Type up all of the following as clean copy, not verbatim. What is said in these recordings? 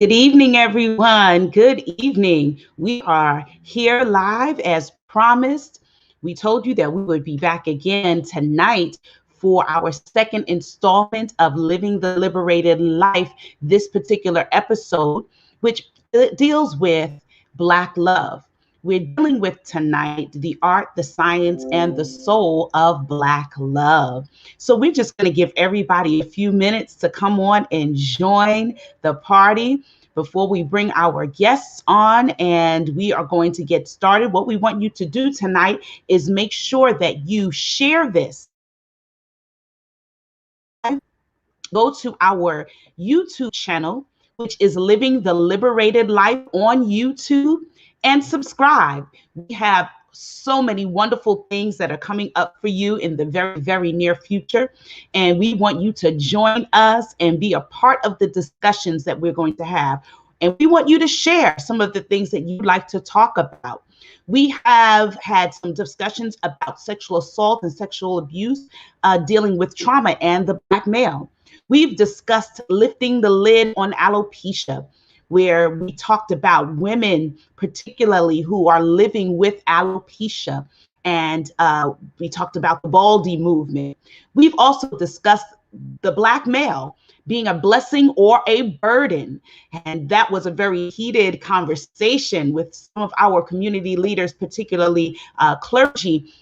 Good evening, everyone. Good evening. We are here live as promised. We told you that we would be back again tonight for our second installment of Living the Liberated Life, this particular episode, which deals with Black love. We're dealing with tonight the art, the science, and the soul of Black love. So we're just going to give everybody a few minutes to come on and join the party before we bring our guests on, and we are going to get started. What we want you to do tonight is make sure that you share this. Go to our YouTube channel, which is Living the Liberated Life on YouTube, and subscribe. We have so many wonderful things that are coming up for you in the very, very near future. And we want you to join us and be a part of the discussions that we're going to have. And we want you to share some of the things that you'd like to talk about. We have had some discussions about sexual assault and sexual abuse, dealing with trauma and the Black male. We've discussed lifting the lid on alopecia, where we talked about women, particularly who are living with alopecia. And we talked about the Baldy movement. We've also discussed the Black male being a blessing or a burden. And that was a very heated conversation with some of our community leaders, particularly clergy,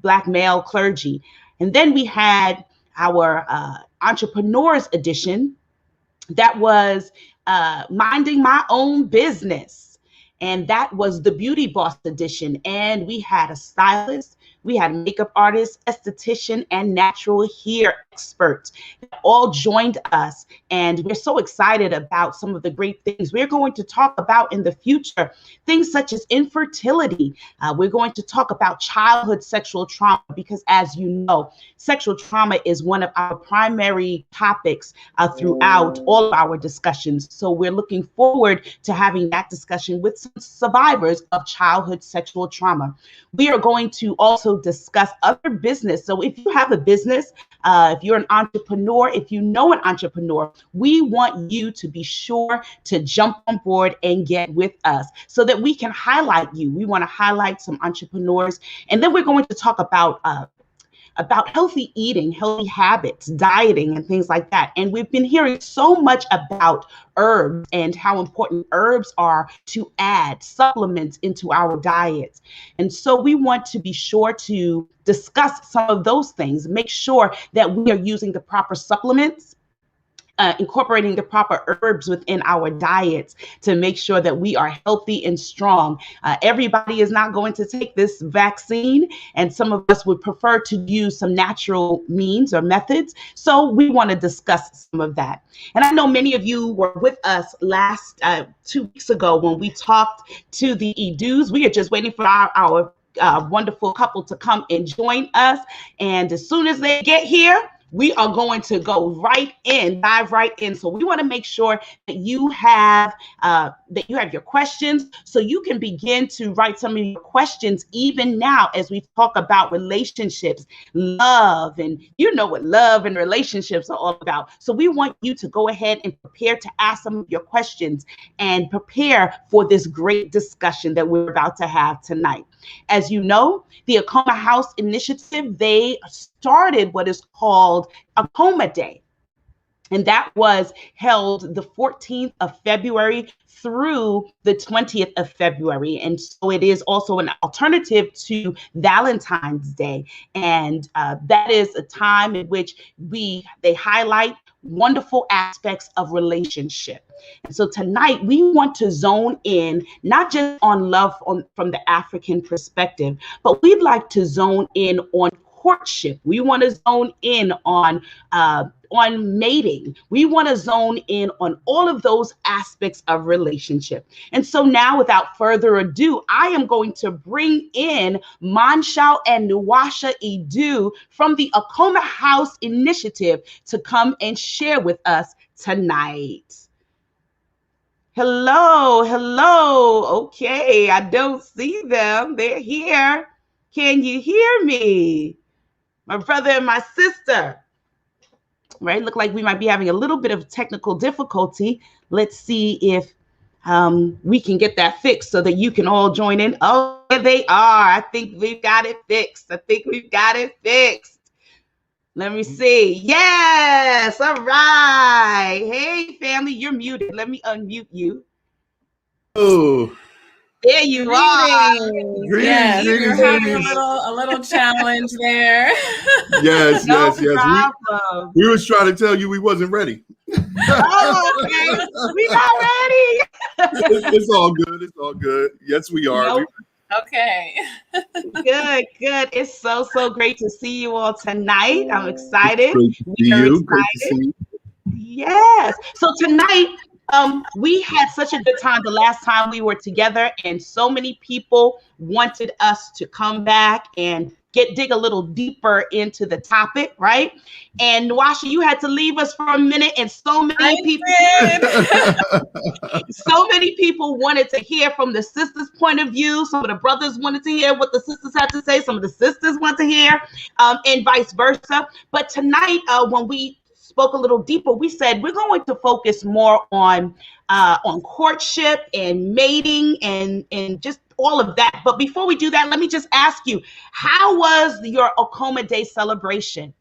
Black male clergy. And then we had our entrepreneurs edition that was minding my own business. And that was the Beauty Boss edition. And we had a stylist, we had a makeup artist, esthetician, and natural hair experts that all joined us. And we're so excited about some of the great things we're going to talk about in the future. Things such as infertility. We're going to talk about childhood sexual trauma because, as you know, sexual trauma is one of our primary topics throughout all of our discussions. So we're looking forward to having that discussion with some survivors of childhood sexual trauma. We are going to also discuss other business. So if you have a business, if you're an entrepreneur, if you know an entrepreneur, we want you to be sure to jump on board and get with us so that we can highlight you. We want to highlight some entrepreneurs. And then we're going to talk about healthy eating, healthy habits, dieting, and things like that. And we've been hearing so much about herbs and how important herbs are to add supplements into our diets. And so we want to be sure to discuss some of those things, make sure that we are using the proper supplements, incorporating the proper herbs within our diets to make sure that we are healthy and strong. Everybody is not going to take this vaccine, and some of us would prefer to use some natural means or methods. So we want to discuss some of that. And I know many of you were with us last 2 weeks ago when we talked to the Edus. We are just waiting for our wonderful couple to come and join us. And as soon as they get here, we are going to go right in, dive right in. So we want to make sure that you have your questions, so you can begin to write some of your questions even now as we talk about relationships, love, and you know what love and relationships are all about. So we want you to go ahead and prepare to ask some of your questions and prepare for this great discussion that we're about to have tonight. As you know, the Akoma House Initiative, they started what is called Akoma Day. And that was held the 14th of February through the 20th of February. And so it is also an alternative to Valentine's Day. And that is a time in which they highlight wonderful aspects of relationship. And so tonight we want to zone in not just on love from the African perspective, but we'd like to zone in on courtship. We want to zone in on mating. We want to zone in on all of those aspects of relationship. And so now, without further ado, I am going to bring in Manshao and Nuwasha Edu from the Akoma House Initiative to come and share with us tonight. Hello, hello. Okay, I don't see them. They're here. Can you hear me? My brother and my sister. right? Look like we might be having a little bit of technical difficulty. Let's see if we can get that fixed so that you can all join in. Oh, there they are. I think we've got it fixed. Let me see. Yes. All right. Hey, family, you're muted. Let me unmute you. Oh, there you are. Greetings, We were having a little challenge there. Yes. Problem. We was trying to tell you we wasn't ready. Oh, okay. We're not ready. It's all good. It's all good. Yes, we are. Nope. Okay. Good. It's so great to see you all tonight. I'm excited. Great to see you. Great to see you. Yes. So tonight, we had such a good time the last time we were together, and so many people wanted us to come back and dig a little deeper into the topic, right? And Nwasha, you had to leave us for a minute, and so many people wanted to hear from the sisters' point of view. Some of the brothers wanted to hear what the sisters had to say. Some of the sisters want to hear, and vice versa. But tonight, when we spoke a little deeper, we said we're going to focus more on courtship and mating and just all of that. But before we do that, let me just ask you, how was your Akoma Day celebration?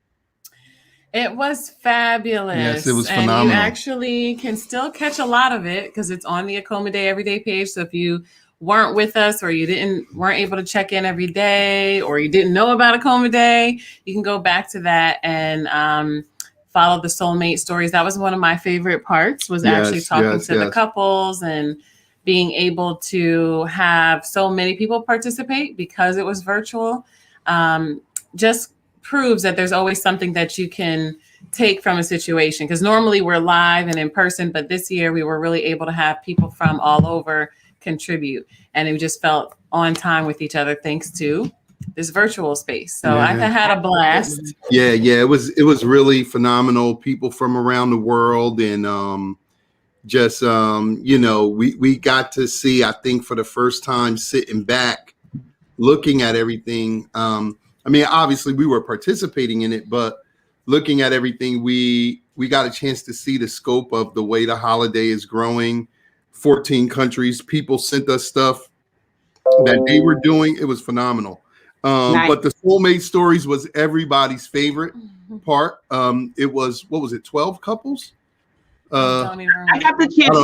It was fabulous. Yes, it was phenomenal. And you actually can still catch a lot of it because it's on the Akoma Day Everyday page. So if you weren't with us or you weren't able to check in every day or you didn't know about Akoma Day, you can go back to that and follow the soulmate stories. That was one of my favorite parts, was actually talking to the couples and being able to have so many people participate because it was virtual. Just proves that there's always something that you can take from a situation, because normally we're live and in person, but this year we were really able to have people from all over contribute, and it just felt on time with each other thanks to this virtual space. So I had a blast. Yeah, it was really phenomenal. People from around the world, and we got to see, I think for the first time, sitting back, looking at everything. I mean, obviously we were participating in it, but looking at everything, we got a chance to see the scope of the way the holiday is growing. 14 countries, people sent us stuff that they were doing. It was phenomenal. Nice. But the soulmate stories was everybody's favorite part. It was, what was it, 12 couples? I got the chance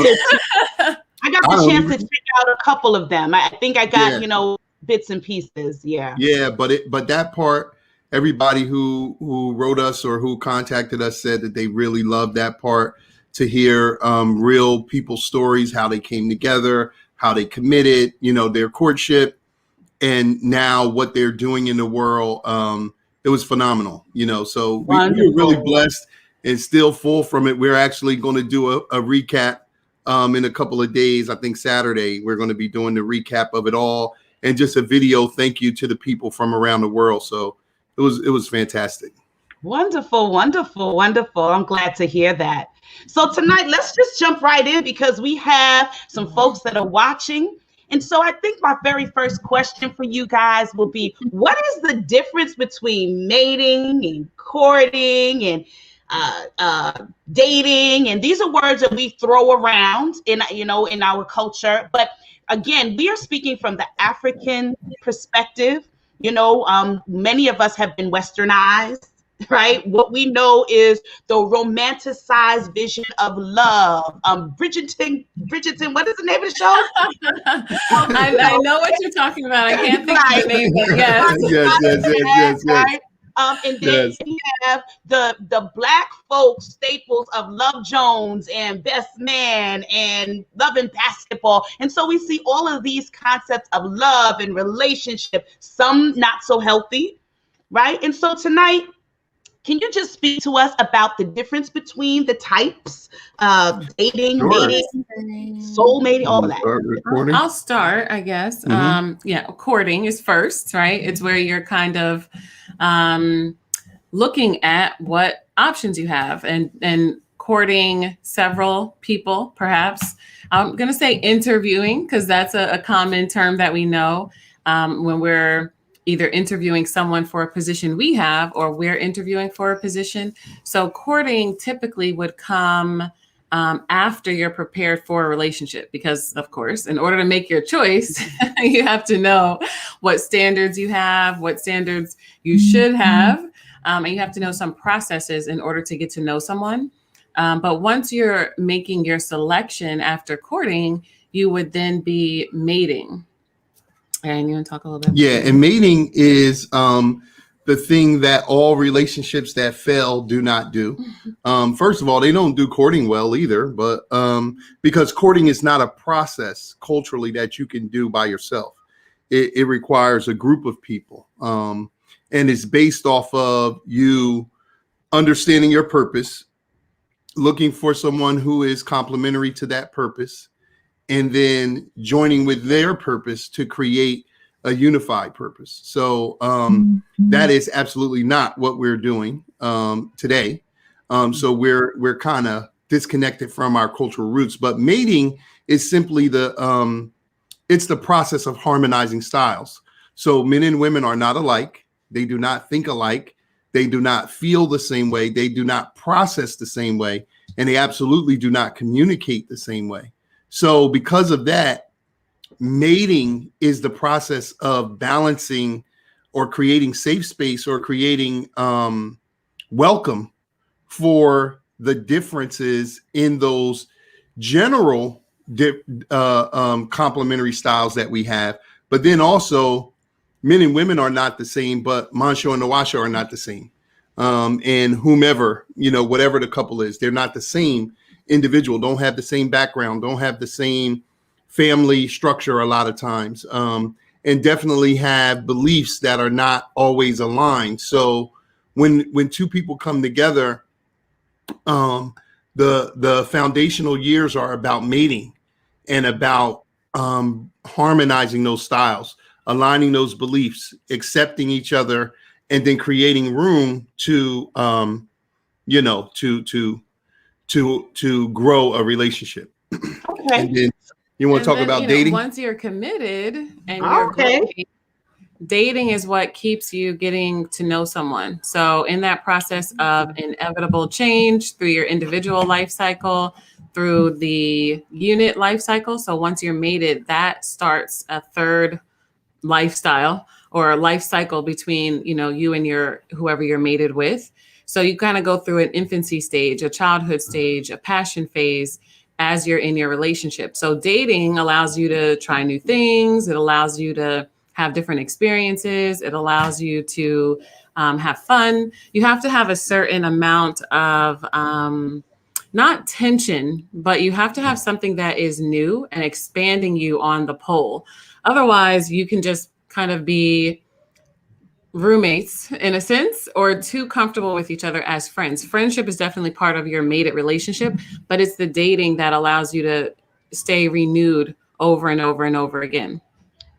to check out a couple of them. I think I got, bits and pieces. Yeah, but that part, everybody who wrote us or who contacted us said that they really loved that part, to hear real people's stories, how they came together, how they committed, their courtship, and now what they're doing in the world. It was phenomenal, so we were really blessed and still full from it. We're actually going to do a recap in a couple of days. I think Saturday we're going to be doing the recap of it all, and just a video thank you to the people from around the world. So it was fantastic. Wonderful. I'm glad to hear that. So tonight, let's just jump right in, because we have some folks that are watching. And so I think my very first question for you guys will be, what is the difference between mating and courting and dating? And these are words that we throw around in our culture. But again, we are speaking from the African perspective. Many of us have been westernized, right? What we know is the romanticized vision of love. Bridgerton, what is the name of the show? I know what you're talking about. I can't think of the name, but yes. Right? And then you have the Black folk staples of Love Jones and Best Man and Love and Basketball. And so we see all of these concepts of love and relationship, some not so healthy, right? And so tonight, can you just speak to us about the difference between the types of dating, mating, soul mating, all of that? I'll start, I guess. Courting is first, right? It's where you're kind of looking at what options you have and courting several people, perhaps. I'm going to say interviewing, because that's a common term that we know when we're either interviewing someone for a position we have, or we're interviewing for a position. So courting typically would come after you're prepared for a relationship, because of course, in order to make your choice, you have to know what standards you have, what standards you should have, and you have to know some processes in order to get to know someone. But once you're making your selection after courting, you would then be mating. And you want to talk a little bit? Yeah, and mating is the thing that all relationships that fail do not do. First of all, they don't do courting well either, but because courting is not a process culturally that you can do by yourself. It requires a group of people, and it's based off of you understanding your purpose, looking for someone who is complementary to that purpose, and then joining with their purpose to create a unified purpose. So that is absolutely not what we're doing today. So we're kind of disconnected from our cultural roots. But mating is simply it's the process of harmonizing styles. So men and women are not alike. They do not think alike. They do not feel the same way. They do not process the same way. And they absolutely do not communicate the same way. So because of that, mating is the process of balancing or creating safe space or creating welcome for the differences in those general complementary styles that we have. But then also, men and women are not the same, but Mansho and Nawasha are not the same. And whomever, whatever the couple is, they're not the same individual, don't have the same background, don't have the same family structure a lot of times, and definitely have beliefs that are not always aligned. So when two people come together, the foundational years are about mating and about harmonizing those styles, aligning those beliefs, accepting each other, and then creating room to to grow a relationship. Okay. And then you want to talk about dating? Once you're committed and you're growing, dating is what keeps you getting to know someone. So in that process of inevitable change through your individual life cycle, through the unit life cycle. So once you're mated, that starts a third lifestyle or a life cycle between, you and whoever you're mated with. So you kind of go through an infancy stage, a childhood stage, a passion phase as you're in your relationship. So dating allows you to try new things. It allows you to have different experiences. It allows you to have fun. You have to have a certain amount of not tension, but you have to have something that is new and expanding you on the pole. Otherwise, you can just kind of be roommates in a sense, or too comfortable with each other as friends. Friendship is definitely part of your mated relationship, but it's the dating that allows you to stay renewed over and over and over again.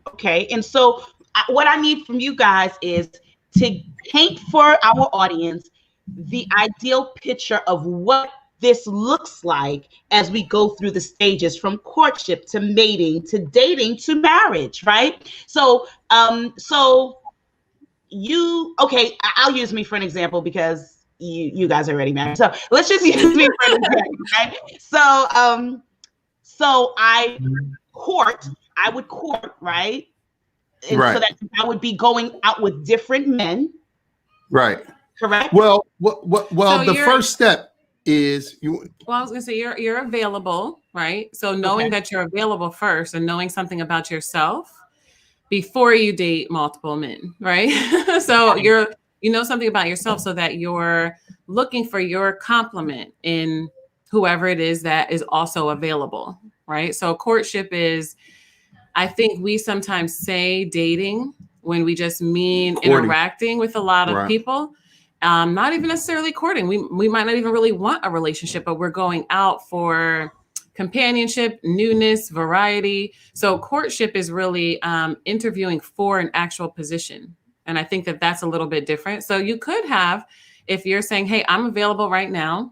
Okay. And so what I need from you guys is to paint for our audience the ideal picture of what this looks like as we go through the stages from courtship to mating to dating to marriage, right? So I'll use me for an example because you guys are already married. So let's just use me for an example, right? So I would court, right? And right. So that I would be going out with different men. Right. Correct. Well, the first step is you. Well, I was gonna say you're available, right? So knowing that you're available first and knowing something about yourself before you date multiple men, right? So you know something about yourself so that you're looking for your complement in whoever it is that is also available, right? So courtship is, I think we sometimes say dating when we just mean courting, interacting with a lot of people. Not even necessarily courting. We might not even really want a relationship, but we're going out for companionship, newness, variety. So courtship is really interviewing for an actual position. And I think that that's a little bit different. So you could have, if you're saying, hey, I'm available right now.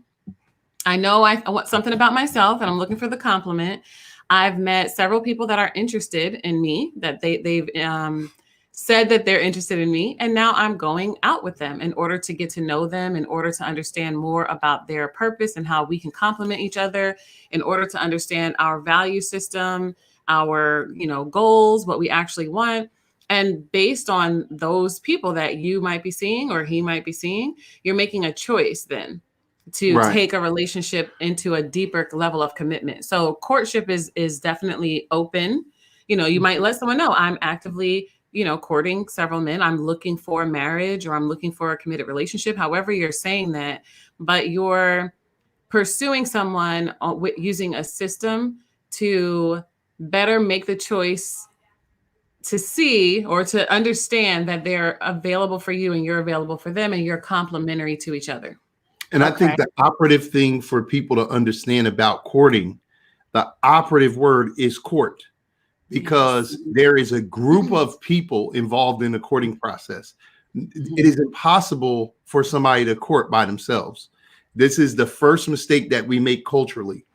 I know I want something about myself and I'm looking for the compliment. I've met several people that are interested in me, that they've said that they're interested in me, and now I'm going out with them in order to get to know them, in order to understand more about their purpose and how we can complement each other, in order to understand our value system, our, goals, what we actually want. And based on those people that you might be seeing or he might be seeing, you're making a choice then to Right. take a relationship into a deeper level of commitment. So courtship is definitely open. You might let someone know, I'm actively, courting several men. I'm looking for marriage, or I'm looking for a committed relationship, however you're saying that, but you're pursuing someone using a system to better make the choice to see or to understand that they're available for you and you're available for them and you're complementary to each other. And I Okay. think the operative thing for people to understand about courting, the operative word is court, because there is a group of people involved in the courting process. It is impossible for somebody to court by themselves. This is the first mistake that we make culturally.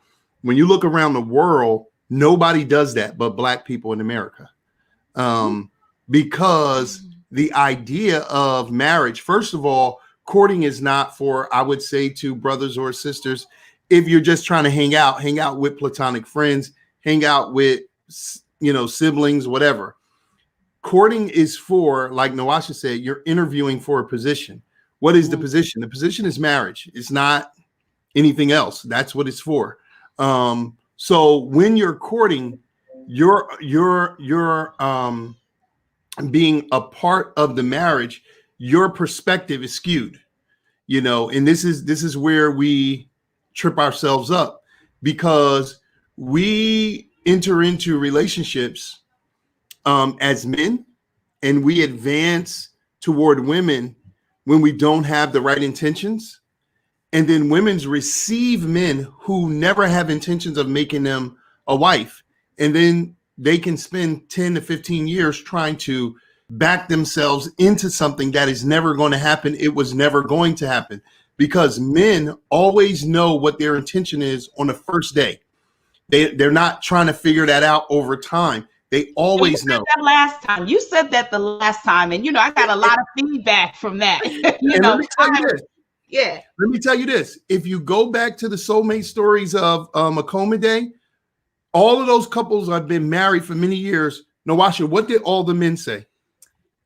When you look around the world, nobody does that but Black people in America. Because the idea of marriage, first of all, courting is not for, I would say, to brothers or sisters. If you're just trying to hang out with platonic friends, hang out with, siblings, whatever. Courting is for, like Nawasha said, you're interviewing for a position. What is the position? The position is marriage. It's not anything else. That's what it's for. So when you're courting, you're being a part of the marriage. Your perspective is skewed, and this is where we trip ourselves up, because we enter into relationships as men, and we advance toward women when we don't have the right intentions. And then women's receive men who never have intentions of making them a wife. And then they can spend 10 to 15 years trying to back themselves into something that is never going to happen. It was never going to happen, because men always know what their intention is on the first day. They're not trying to figure that out over time. They always know. You said that the last time, and I got a lot of feedback from that. Let me tell you this. Yeah. Let me tell you this. If you go back to the soulmate stories of Akoma Day, all of those couples have been married for many years. Nawasha, what did all the men say?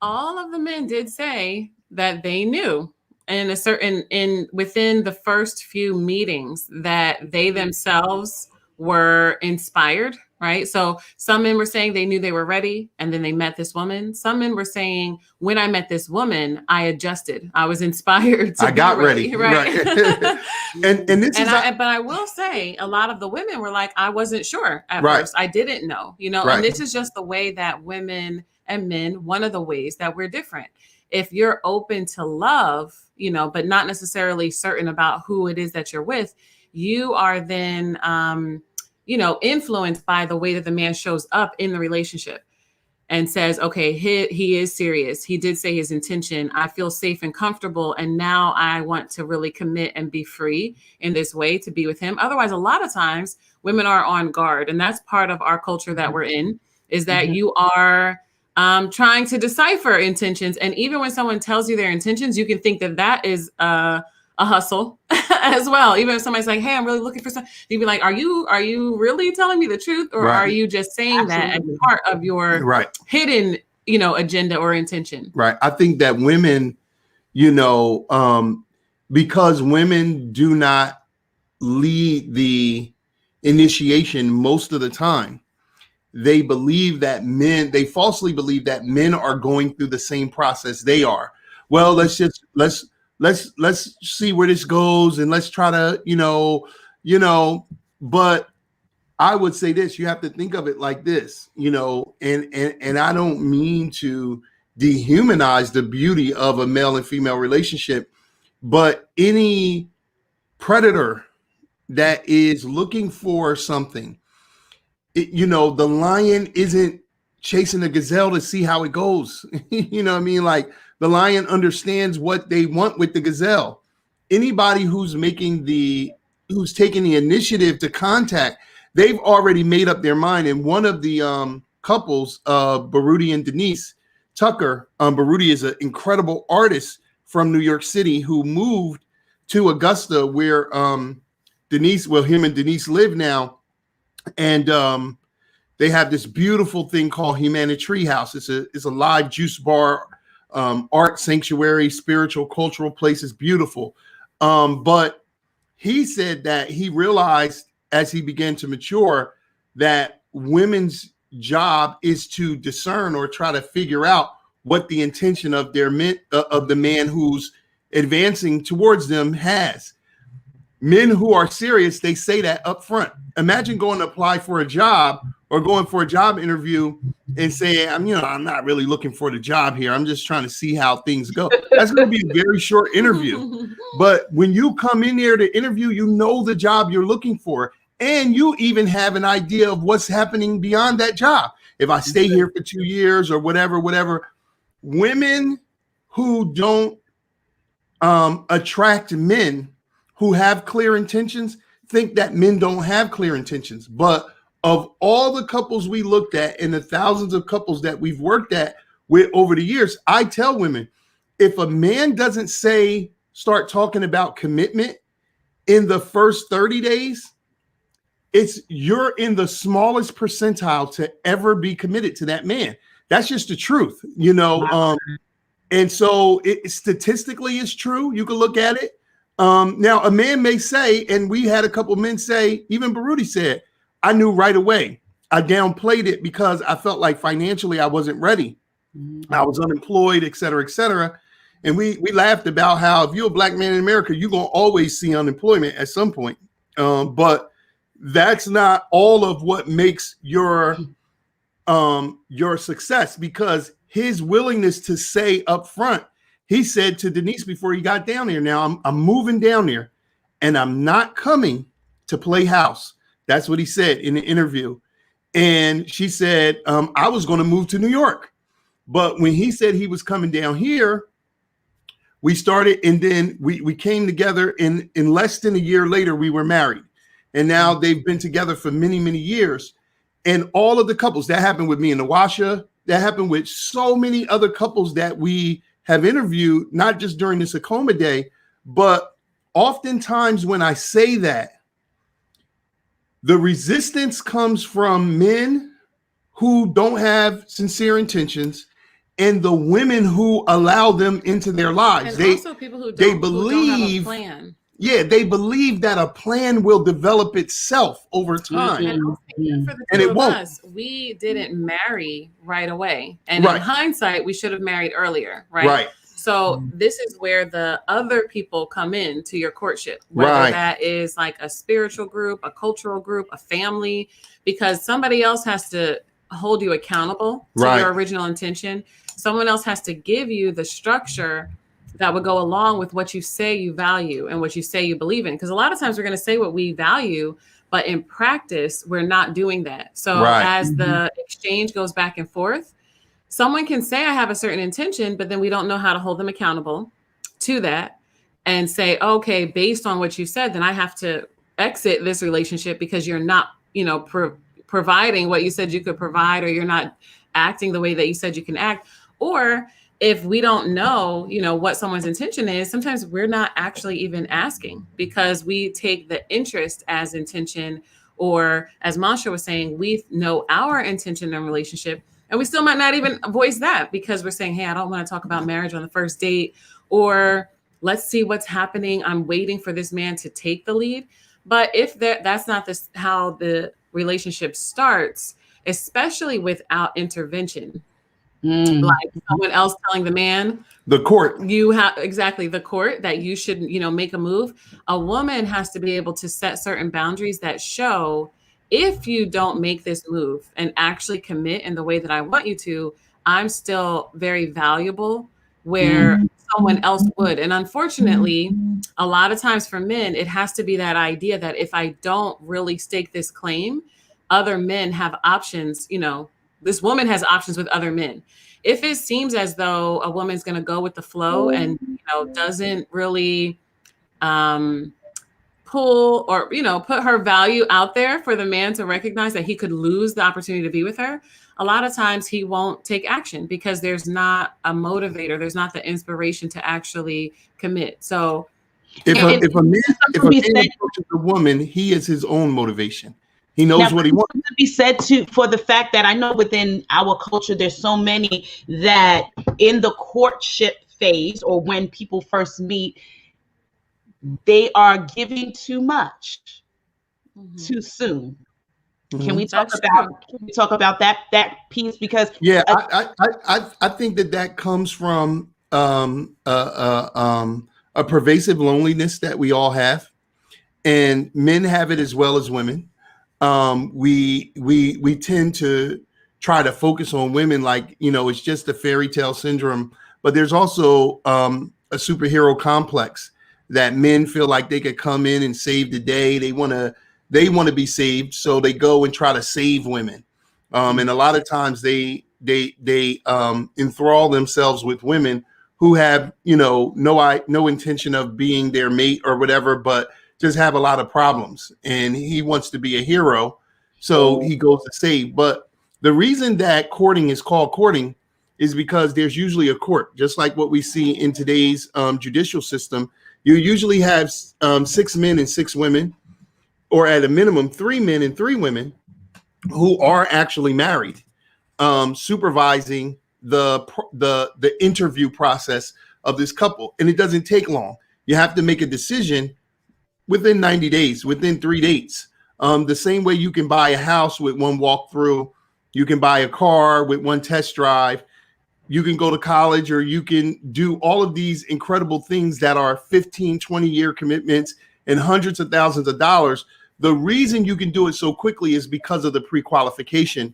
All of the men did say that they knew within the first few meetings that they themselves were inspired, right? So some men were saying they knew they were ready, and then they met this woman. Some men were saying, when I met this woman, I adjusted. I was inspired. I got ready. Right. But I will say, a lot of the women were like, I wasn't sure at first. I didn't know, and this is just the way that women and men, one of the ways that we're different. If you're open to love, but not necessarily certain about who it is that you're with, you are then, influenced by the way that the man shows up in the relationship and says, okay, he is serious. He did say his intention. I feel safe and comfortable. And now I want to really commit and be free in this way to be with him. Otherwise, a lot of times women are on guard. And that's part of our culture that we're in, is that you are trying to decipher intentions. And even when someone tells you their intentions, you can think that is a hustle as well. Even if somebody's like, hey, I'm really looking for something, you'd be like, are you really telling me the truth? Or are you just saying that as part of your hidden, agenda or intention? Right. I think that women, because women do not lead the initiation most of the time, they falsely believe that men are going through the same process they are. Well, let's see where this goes, and let's try to, but I would say this, you have to think of it like this, and I don't mean to dehumanize the beauty of a male and female relationship, but any predator that is looking for something, the lion isn't chasing the gazelle to see how it goes. You know what I mean? Like, the lion understands what they want with the gazelle. Anybody who's taking the initiative to contact, they've already made up their mind. And one of the couples, Baruti and Denise, Tucker, Baruti is an incredible artist from New York City who moved to Augusta, where him and Denise live now, and they have this beautiful thing called Humana Treehouse. It's a live juice bar, art sanctuary, spiritual, cultural place. It's beautiful. But he said that he realized as he began to mature that women's job is to discern or try to figure out what the intention of the man who's advancing towards them has. Men who are serious, they say that up front. Imagine going to apply for a job or going for a job interview and saying, I'm not really looking for the job here. I'm just trying to see how things go. That's going to be a very short interview. But when you come in there to interview, you know the job you're looking for. And you even have an idea of what's happening beyond that job. If I stay here for 2 years or whatever, women who don't attract men who have clear intentions think that men don't have clear intentions. But of all the couples we looked at and the thousands of couples that we've worked at with over the years, I tell women, if a man doesn't start talking about commitment in the first 30 days, you're in the smallest percentile to ever be committed to that man. That's just the truth, Wow. And so statistically it's true. You can look at it. Now a man may say, and we had a couple men say, even Baruti said, I knew right away. I downplayed it because I felt like financially I wasn't ready. I was unemployed, et cetera, et cetera. And we laughed about how if you're a black man in America, you're going to always see unemployment at some point. But that's not all of what makes your success, because his willingness to say up front, he said to Denise before he got down there, now I'm moving down there and I'm not coming to play house. That's what he said in the interview. And she said, I was going to move to New York. But when he said he was coming down here, we started, and then we came together, in less than a year later, we were married. And now they've been together for many, many years. And all of the couples, that happened with me and Nawasha, that happened with so many other couples that we have interviewed, not just during this Akoma Day, but oftentimes when I say that, the resistance comes from men who don't have sincere intentions and the women who allow them into their lives. And also people who don't have a plan. Yeah, they believe that a plan will develop itself over time. And for the two of us, we didn't marry right away. And in hindsight, we should have married earlier, right? Right. So this is where the other people come in to your courtship, whether that is like a spiritual group, a cultural group, a family, because somebody else has to hold you accountable to your original intention. Someone else has to give you the structure that would go along with what you say you value and what you say you believe in. Because a lot of times we're going to say what we value, but in practice, we're not doing that. So as the exchange goes back and forth, someone can say, I have a certain intention, but then we don't know how to hold them accountable to that and say, okay, based on what you said, then I have to exit this relationship because you're not, providing what you said you could provide, or you're not acting the way that you said you can act. Or if we don't know, what someone's intention is, sometimes we're not actually even asking because we take the interest as intention, or as Masha was saying, we know our intention in relationship. And we still might not even voice that because we're saying, hey, I don't want to talk about marriage on the first date, or let's see what's happening. I'm waiting for this man to take the lead. But if that's not how the relationship starts, especially without intervention, like someone else telling the man, the court, the court, that you should, make a move. A woman has to be able to set certain boundaries that show, if you don't make this move and actually commit in the way that I want you to, I'm still very valuable where someone else would. And unfortunately, a lot of times for men, it has to be that idea that if I don't really stake this claim, other men have options. This woman has options with other men. If it seems as though a woman's going to go with the flow and, doesn't really pull or, put her value out there for the man to recognize that he could lose the opportunity to be with her, a lot of times he won't take action because there's not a motivator. There's not the inspiration to actually commit. So if And a man be said, approaches a woman, he is his own motivation. He knows now, what he wants. to be said too for the fact that I know within our culture, there's so many that in the courtship phase or when people first meet, they are giving too much too soon. Can we talk about that piece? Because yeah, I think that comes from a pervasive loneliness that we all have, and men have it as well as women. We tend to try to focus on women like, it's just a fairy tale syndrome, but there's also a superhero complex that men feel like they could come in and save the day. They want to be saved, so they go and try to save women. And a lot of times they enthrall themselves with women who have, no intention of being their mate or whatever, but just have a lot of problems. And he wants to be a hero, so he goes to save. But the reason that courting is called courting is because there's usually a court, just like what we see in today's judicial system. You usually have 6 men and 6 women, or at a minimum 3 men and 3 women who are actually married, supervising the interview process of this couple. And it doesn't take long. You have to make a decision within 90 days, within 3 dates. The same way you can buy a house with one walkthrough, you can buy a car with one test drive, you can go to college, or you can do all of these incredible things that are 15, 20-year commitments and hundreds of thousands of dollars. The reason you can do it so quickly is because of the pre-qualification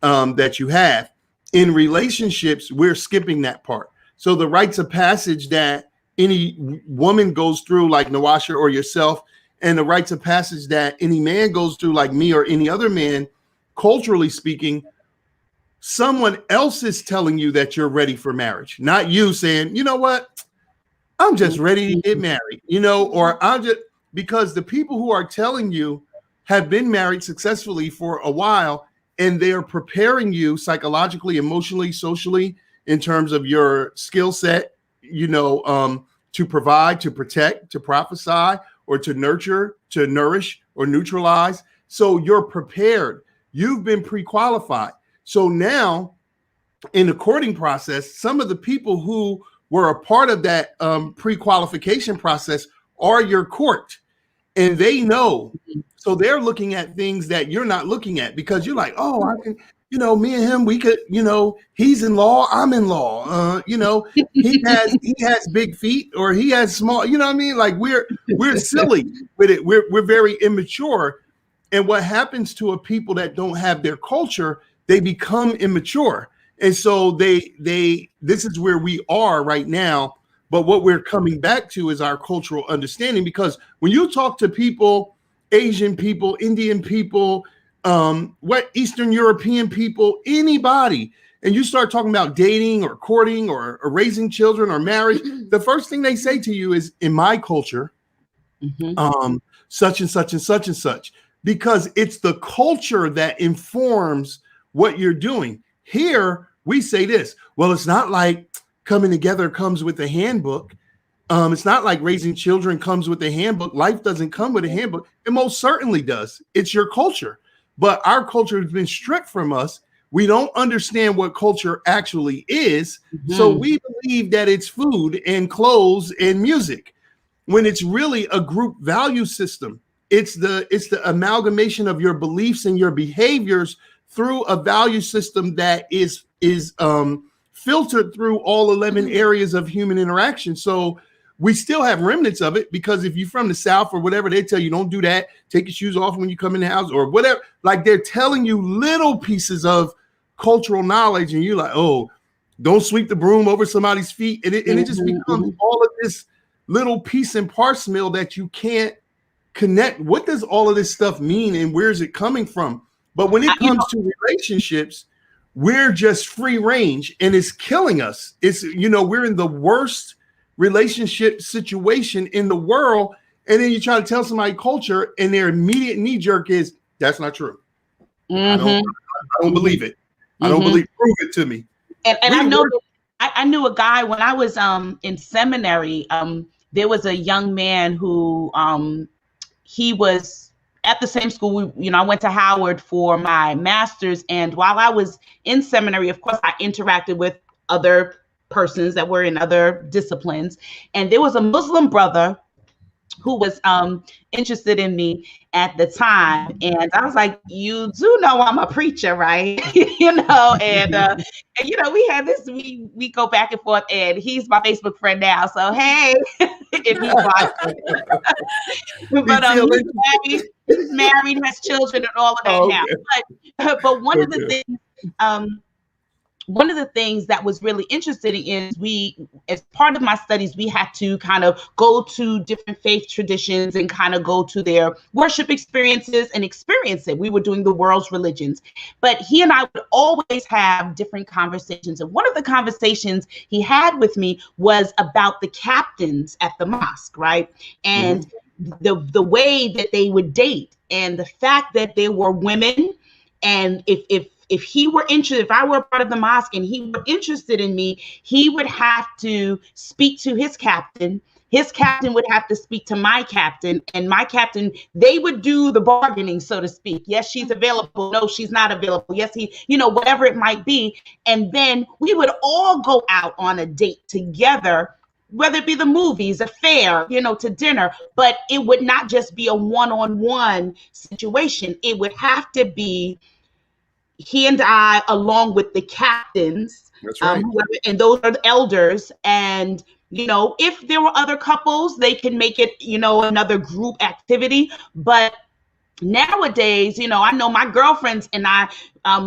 that you have. In relationships, we're skipping that part. So the rites of passage that any woman goes through, like Nawasha or yourself, and the rites of passage that any man goes through, like me or any other man, culturally speaking, someone else is telling you that you're ready for marriage, not you saying, you know what, I'm just ready to get married, or I'm just, because the people who are telling you have been married successfully for a while, and they are preparing you psychologically, emotionally, socially, in terms of your skill set, to provide, to protect, to prophesy, or to nurture, to nourish, or neutralize. So you're prepared. You've been pre-qualified. So now in the courting process, some of the people who were a part of that pre-qualification process are your court, and they know. So they're looking at things that you're not looking at, because you're like, oh, I can, me and him, we could, he's in law, I'm in law. He has big feet, or he has small, you know what I mean? Like we're silly with it. We're very immature. And what happens to a people that don't have their culture, they become immature. And so this is where we are right now. But what we're coming back to is our cultural understanding, because when you talk to people, Asian people, Indian people, Eastern European people, anybody, and you start talking about dating or courting or raising children or marriage, the first thing they say to you is, in my culture, such and such and such and such, because it's the culture that informs what you're doing. Here, we say this, well, it's not like coming together comes with a handbook. It's not like raising children comes with a handbook. Life doesn't come with a handbook. It most certainly does. It's your culture. But our culture has been stripped from us. We don't understand what culture actually is. So we believe that it's food and clothes and music, when it's really a group value system. It's the amalgamation of your beliefs and your behaviors through a value system that is filtered through all 11 areas of human interaction. So we still have remnants of it, because if you're from the South or whatever, they tell you don't do that. Take your shoes off when you come in the house or whatever. Like, they're telling you little pieces of cultural knowledge, and you're like, oh, don't sweep the broom over somebody's feet. And it just becomes all of this little piece and parcel that you can't connect. What does all of this stuff mean, and where is it coming from? But when it comes to relationships, we're just free range, and it's killing us. It's, we're in the worst relationship situation in the world, And then you try to tell somebody culture, and their immediate knee jerk is, that's not true. I don't believe it. I don't believe, prove it to me. And I know that I knew a guy when I was in seminary. There was a young man who he was at the same school. I went to Howard for my master's, and while I was in seminary, of course, I interacted with other persons that were in other disciplines, and there was a Muslim brother who was interested in me at the time. And I was like, you do know I'm a preacher, right? And we had this, we go back and forth, and he's my Facebook friend now. So, hey, if he's watching. But he's married, has children and all of that now. But one of the things, one of the things that was really interesting is as part of my studies, we had to kind of go to different faith traditions and kind of go to their worship experiences and experience it. We were doing the world's religions, but he and I would always have different conversations. And one of the conversations he had with me was about the captains at the mosque, right? And the way that they would date, and the fact that they were women. And if he were interested, if I were a part of the mosque and he were interested in me, he would have to speak to his captain. His captain would have to speak to my captain, and my captain, they would do the bargaining, so to speak. Yes, she's available. No, she's not available. Yes, whatever it might be. And then we would all go out on a date together, whether it be the movies, a fair, to dinner, but it would not just be a one-on-one situation. It would have to be he and I, along with the captains. That's right. And those are the elders. And, if there were other couples, they can make it, another group activity. But nowadays, I know my girlfriends and I,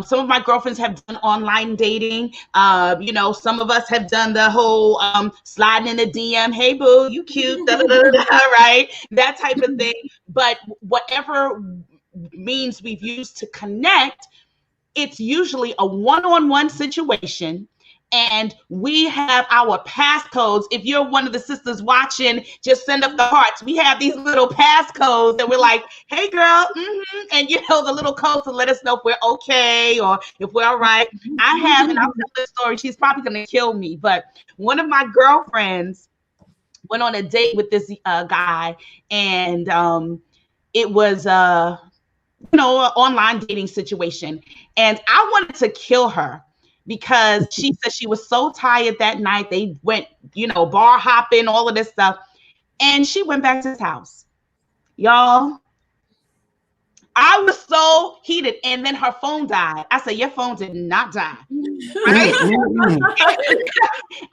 some of my girlfriends have done online dating. Some of us have done the whole sliding in the DM, hey boo, you cute, right? That type of thing. But whatever means we've used to connect, it's usually a one-on-one situation. And we have our passcodes. If you're one of the sisters watching, just send up the hearts. We have these little passcodes that we're like, hey girl, and the little code to let us know if we're okay or if we're all right. I have, and I'll tell this story, she's probably gonna kill me, but one of my girlfriends went on a date with this guy, and it was an online dating situation. And I wanted to kill her because she said she was so tired that night. They went, bar hopping, all of this stuff. And she went back to his house. Y'all, I was so heated. And then her phone died. I said, your phone did not die. Right?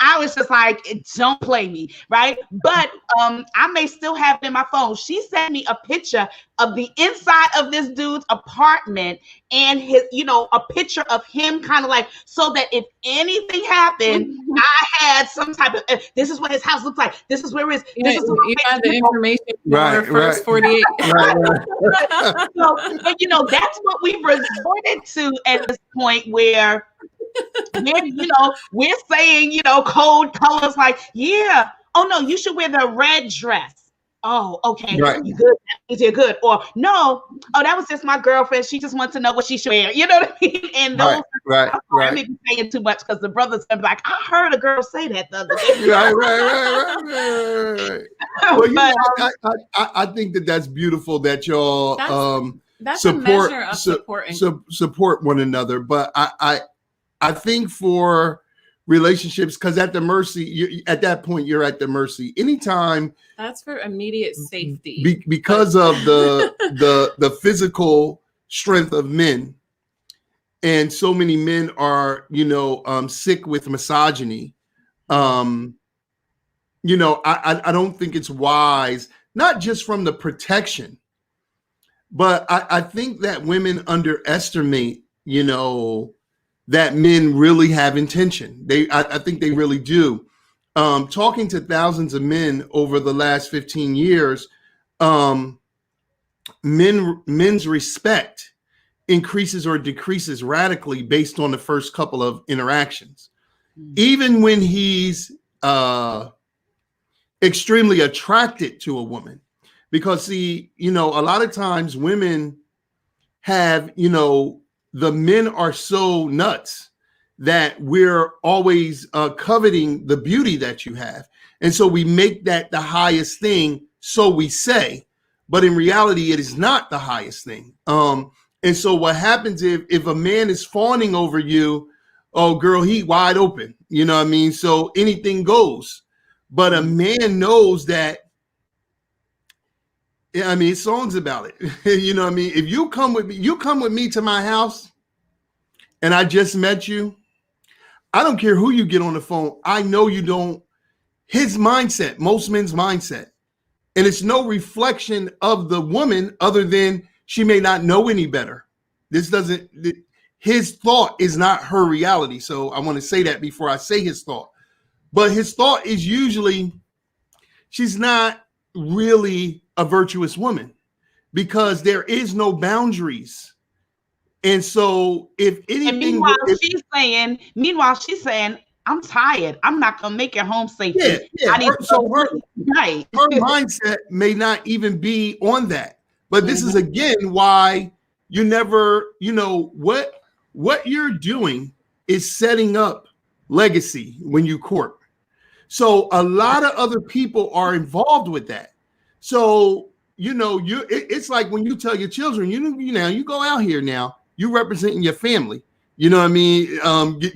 I was just like, don't play me. Right. But I may still have it in my phone. She sent me a picture of the inside of this dude's apartment and his, a picture of him kind of like, so that if anything happened, I had some type of, this is what his house looks like. This is where it is. This is you have the information for the first 48. So, that's what we've resorted to at this point where, we're saying, code colors like, yeah, oh no, you should wear the red dress. Oh, okay. Right. You good? You're good. Or no, oh, that was just my girlfriend. She just wants to know what she should wear. You know what I mean? And those right. I may be saying too much because the brothers are like, I heard a girl say that the other day. Right. Well, I think that's beautiful that y'all that's support, a measure of support one another. But I think for relationships, because at that point you're at the mercy. Anytime that's for immediate safety because of the physical strength of men, and so many men are sick with misogyny. I don't think it's wise, not just from the protection, but I think that women underestimate that men really have intention. I think they really do. Talking to thousands of men over the last 15 years, men's respect increases or decreases radically based on the first couple of interactions. Even when he's extremely attracted to a woman, Because see, a lot of times women have, the men are so nuts that we're always coveting the beauty that you have. And so we make that the highest thing, so we say, but in reality, it is not the highest thing. And so what happens if a man is fawning over you, oh, girl, he wide open, you know what I mean? So anything goes. But a man knows that, I mean, songs about it. You know what I mean? If you come with me to my house and I just met you, I don't care who you get on the phone. I know you don't. His mindset, most men's mindset, and it's no reflection of the woman other than she may not know any better. His thought is not her reality. So I want to say that before I say his thought. But his thought is usually she's not really a virtuous woman because there is no boundaries. And so if anything, and meanwhile she's saying, I'm tired. I'm not gonna make it home safely. Yeah. Her mindset may not even be on that. But this is again why you never, what you're doing is setting up legacy when you court. So a lot of other people are involved with that. So, it's like when you tell your children, you go out here now, you representing your family. You know what I mean?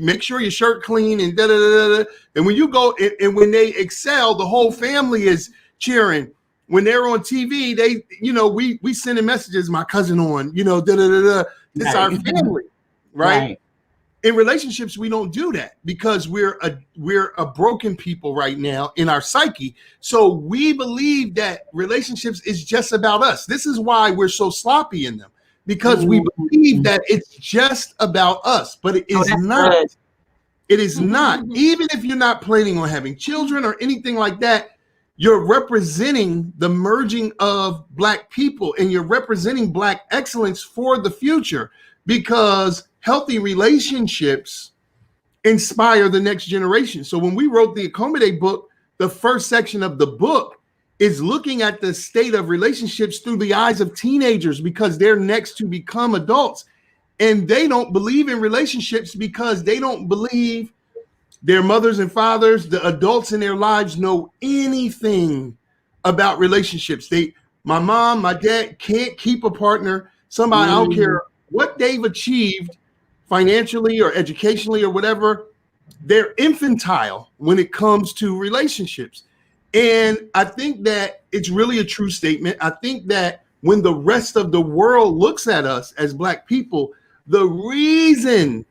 Make sure your shirt clean and da da da da. And when you go and when they excel, the whole family is cheering. When they're on TV, they, we sending messages. My cousin on, da da da da. It's our family, right? In relationships, we don't do that because we're a broken people right now in our psyche. So we believe that relationships is just about us. This is why we're so sloppy in them. Because we believe that it's just about us, but it is not. Good. It is not. Even if you're not planning on having children or anything like that, you're representing the merging of Black people and you're representing Black excellence for the future because healthy relationships inspire the next generation. So when we wrote the Akoma Day book, the first section of the book is looking at the state of relationships through the eyes of teenagers because they're next to become adults and they don't believe in relationships because they don't believe their mothers and fathers, the adults in their lives know anything about relationships. My mom, my dad can't keep a partner. Somebody, I don't care what they've achieved financially or educationally or whatever, they're infantile when it comes to relationships. And I think that it's really a true statement. I think that when the rest of the world looks at us as Black people, the reason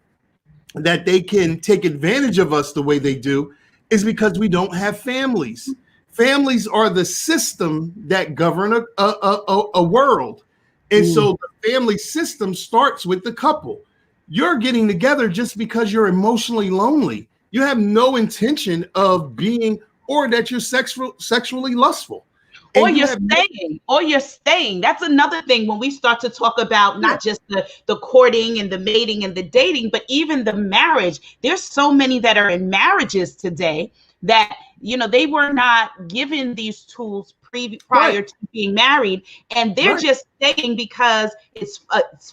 that they can take advantage of us the way they do is because we don't have families. Families are the system that govern a world. And so the family system starts with the couple. You're getting together just because you're emotionally lonely. You have no intention of being or that you're sexually lustful. Or you're staying. That's another thing when we start to talk about not just the courting and the mating and the dating, but even the marriage. There's so many that are in marriages today that, they were not given these tools prior to being married. And they're just staying because it's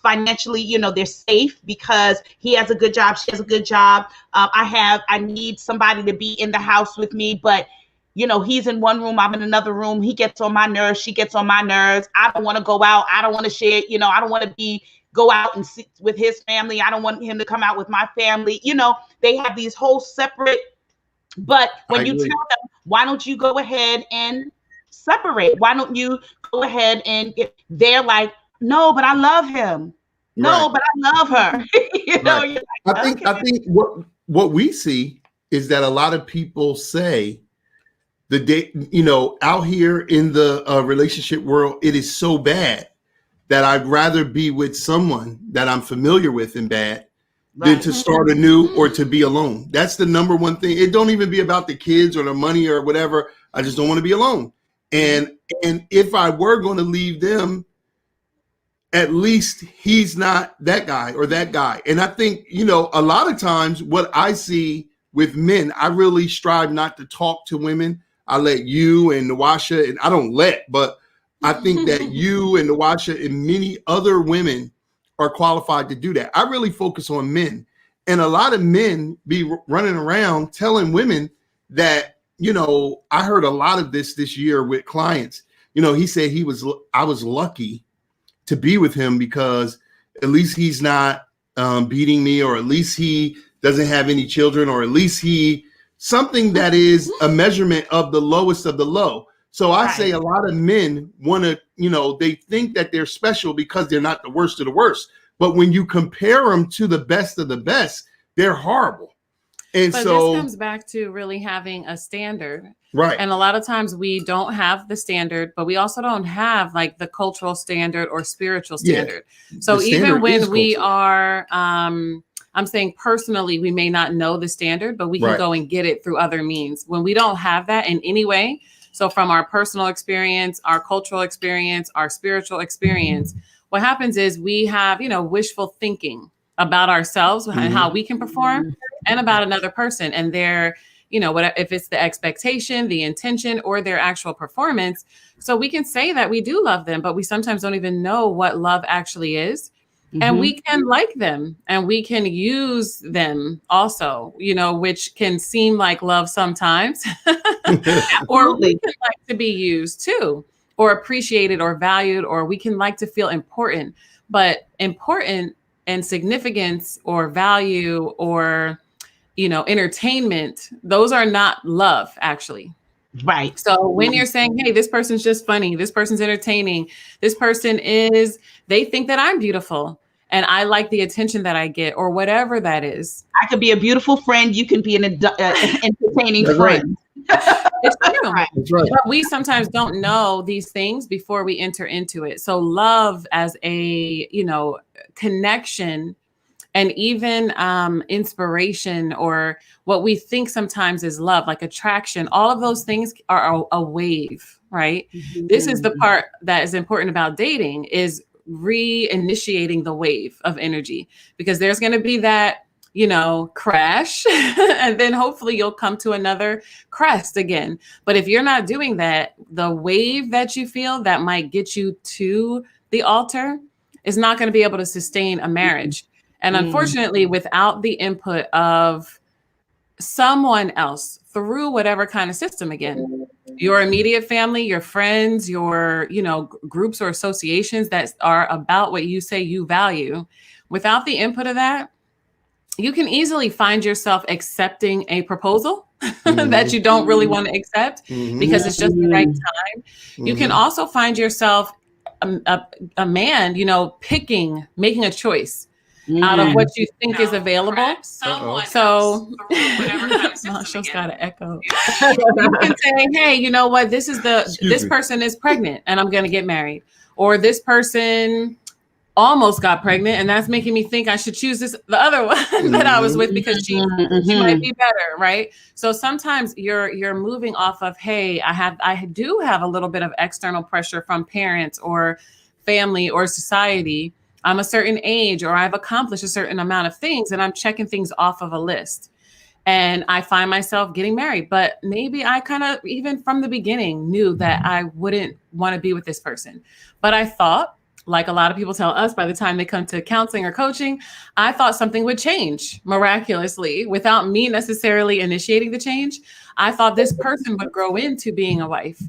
financially, they're safe because he has a good job. She has a good job. I need somebody to be in the house with me, but he's in one room, I'm in another room. He gets on my nerves. She gets on my nerves. I don't want to go out. I don't want to share, I don't want to go out and sit with his family. I don't want him to come out with my family. They have these whole separate, but when you tell them, why don't you go ahead and separate? Why don't you go ahead and they're like, no, but I love him. No, but I love her. I think what we see is that a lot of people say, the day, out here in the relationship world, it is so bad that I'd rather be with someone that I'm familiar with and bad than to start anew or to be alone. That's the number one thing. It don't even be about the kids or the money or whatever. I just don't want to be alone. And if I were going to leave them, at least he's not that guy or that guy. And I think, a lot of times what I see with men, I really strive not to talk to women. I let you and Nawasha, and I don't but I think that you and Nawasha and many other women are qualified to do that. I really focus on men. And a lot of men be running around telling women that, I heard a lot of this year with clients. He said I was lucky to be with him because at least he's not beating me, or at least he doesn't have any children, or at least something that is a measurement of the lowest of the low. So I say a lot of men want to, they think that they're special because they're not the worst of the worst. But when you compare them to the best of the best, they're horrible. And but so this comes back to really having a standard. Right. And a lot of times we don't have the standard, but we also don't have like the cultural standard or spiritual standard. Yeah. So even when we are, I'm saying personally, we may not know the standard, but we can go and get it through other means. When we don't have that in any way, so from our personal experience, our cultural experience, our spiritual experience, what happens is we have, wishful thinking about ourselves and how we can perform and about another person and their, if it's the expectation, the intention, or their actual performance. So we can say that we do love them, but we sometimes don't even know what love actually is. And we can like them and we can use them also, which can seem like love sometimes, or we can like to be used too, or appreciated or valued, or we can like to feel important. But important and significance or value or, entertainment, those are not love, actually. Right. So when you're saying, hey, this person's just funny, this person's entertaining, this person they think that I'm beautiful and I like the attention that I get, or whatever that is. I could be a beautiful friend. You can be an entertaining friend. It's true. That's right. But we sometimes don't know these things before we enter into it. So love as a, connection and even inspiration, or what we think sometimes is love, like attraction, all of those things are a wave, right? This is the part that is important about dating, is reinitiating the wave of energy, because there's going to be that, crash, and then hopefully you'll come to another crest again. But if you're not doing that, the wave that you feel that might get you to the altar is not going to be able to sustain a marriage. And unfortunately, without the input of someone else through whatever kind of system, again, your immediate family, your friends, your, groups or associations that are about what you say you value, without the input of that, you can easily find yourself accepting a proposal that you don't really want to accept because it's just the right time. You can also find yourself a man, making a choice out of what you think is available. So Marshall's got an echo. You can say, hey, you know what? This person is pregnant and I'm going to get married. Or this person almost got pregnant and that's making me think I should choose the other one that I was with because she might be better, right? So sometimes you're moving off of, hey, I do have a little bit of external pressure from parents or family or society. I'm a certain age, or I've accomplished a certain amount of things, and I'm checking things off of a list. And I find myself getting married, but maybe I kind of, even from the beginning, knew that I wouldn't want to be with this person. But I thought, like a lot of people tell us by the time they come to counseling or coaching, I thought something would change miraculously without me necessarily initiating the change. I thought this person would grow into being a wife,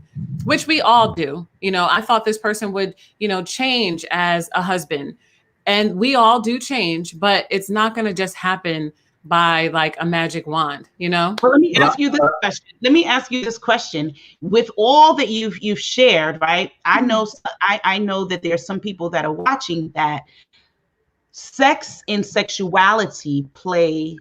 which we all do. I thought this person would, change as a husband, and we all do change, but it's not going to just happen by like a magic wand, Well, let me ask you this question. With all that you've shared, right? I know that there's some people that are watching that sex and sexuality play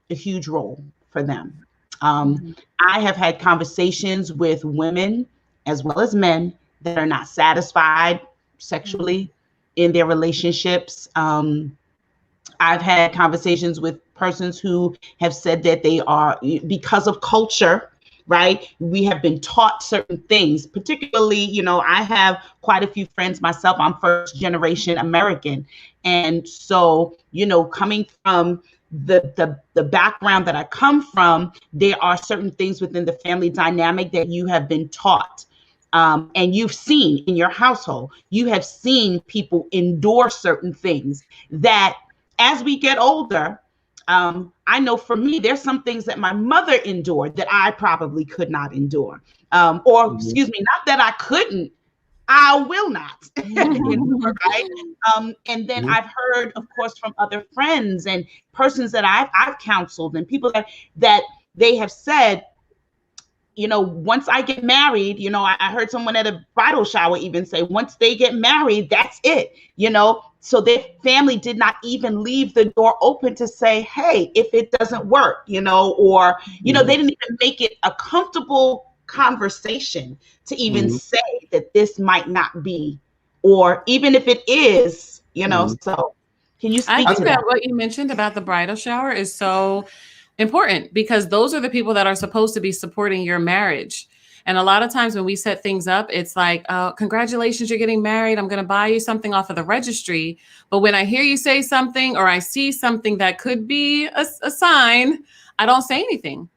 a huge role for them. I have had conversations with women as well as men that are not satisfied sexually in their relationships. I've had conversations with persons who have said that they are, because of culture, right? We have been taught certain things, particularly, I have quite a few friends myself. I'm first generation American. And so, coming from the background that I come from, there are certain things within the family dynamic that you have been taught. and you've seen in your household, you have seen people endure certain things that as we get older, I know for me, there's some things that my mother endured that I probably could not endure. Or excuse me, not that I couldn't, I will not endure, right? And then I've heard, of course, from other friends and persons that I've counseled and people that they have said, once I get married, I heard someone at a bridal shower even say, once they get married, that's it, so their family did not even leave the door open to say, hey, if it doesn't work, or, they didn't even make it a comfortable conversation to even say that this might not be, or even if it is, so can you speak to that? What you mentioned about the bridal shower is so important, because those are the people that are supposed to be supporting your marriage. And a lot of times when we set things up, it's like, oh, congratulations, you're getting married. I'm going to buy you something off of the registry. But when I hear you say something, or I see something that could be a sign, I don't say anything.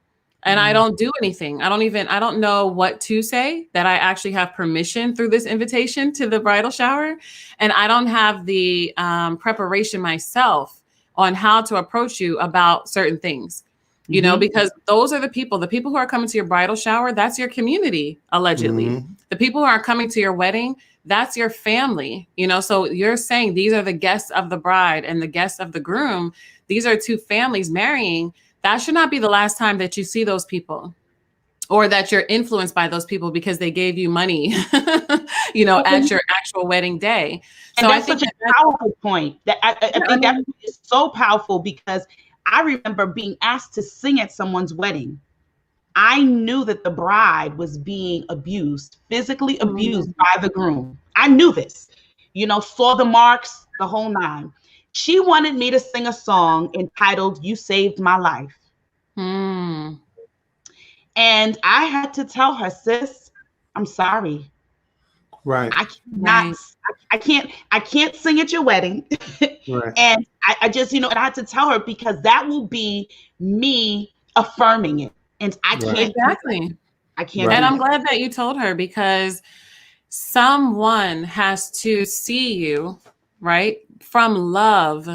And I don't do anything. I don't know what to say, that I actually have permission through this invitation to the bridal shower. And I don't have the preparation myself on how to approach you about certain things, because those are the people who are coming to your bridal shower. That's your community, allegedly. The people who are coming to your wedding, that's your family, so you're saying these are the guests of the bride and the guests of the groom. These are two families marrying. That should not be the last time that you see those people, or that you're influenced by those people because they gave you money, at your actual wedding day. So that's such a powerful point. That I think that is so powerful, because I remember being asked to sing at someone's wedding. I knew that the bride was being abused, physically abused by the groom. I knew this, saw the marks, the whole nine. She wanted me to sing a song entitled "You Saved My Life." And I had to tell her, sis, I'm sorry. Right. I cannot, I can't sing at your wedding. Right. And I just, and I had to tell her, because that will be me affirming it. And I can't. Exactly. I can't. And I'm glad that you told her, because someone has to see you, right, from love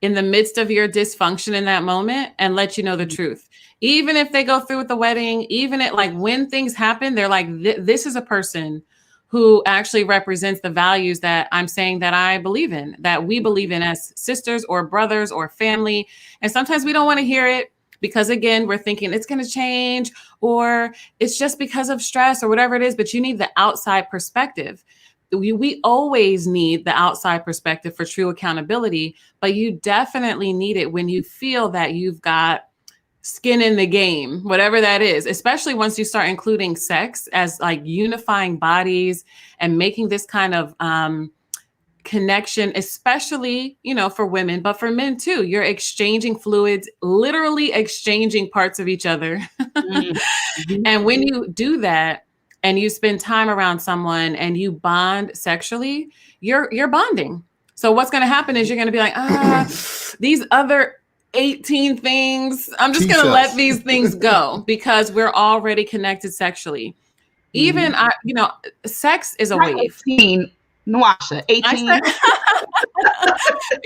in the midst of your dysfunction in that moment, and let you know the truth. Even if they go through with the wedding, even when things happen, they're like, this is a person who actually represents the values that I'm saying that I believe in, that we believe in as sisters or brothers or family. And sometimes we don't want to hear it, because again, we're thinking it's going to change, or it's just because of stress or whatever it is, but you need the outside perspective. We always need the outside perspective for true accountability, but you definitely need it when you feel that you've got skin in the game, whatever that is, especially once you start including sex as unifying bodies and making this kind of connection, especially, for women, but for men too. You're exchanging fluids, literally exchanging parts of each other. And when you do that, and you spend time around someone and you bond sexually, you're bonding. So what's going to happen is you're going to be like, these other 18 things, I'm just going to let these things go, because we're already connected sexually. Even, sex is a wave. 18, Nwasha, 18.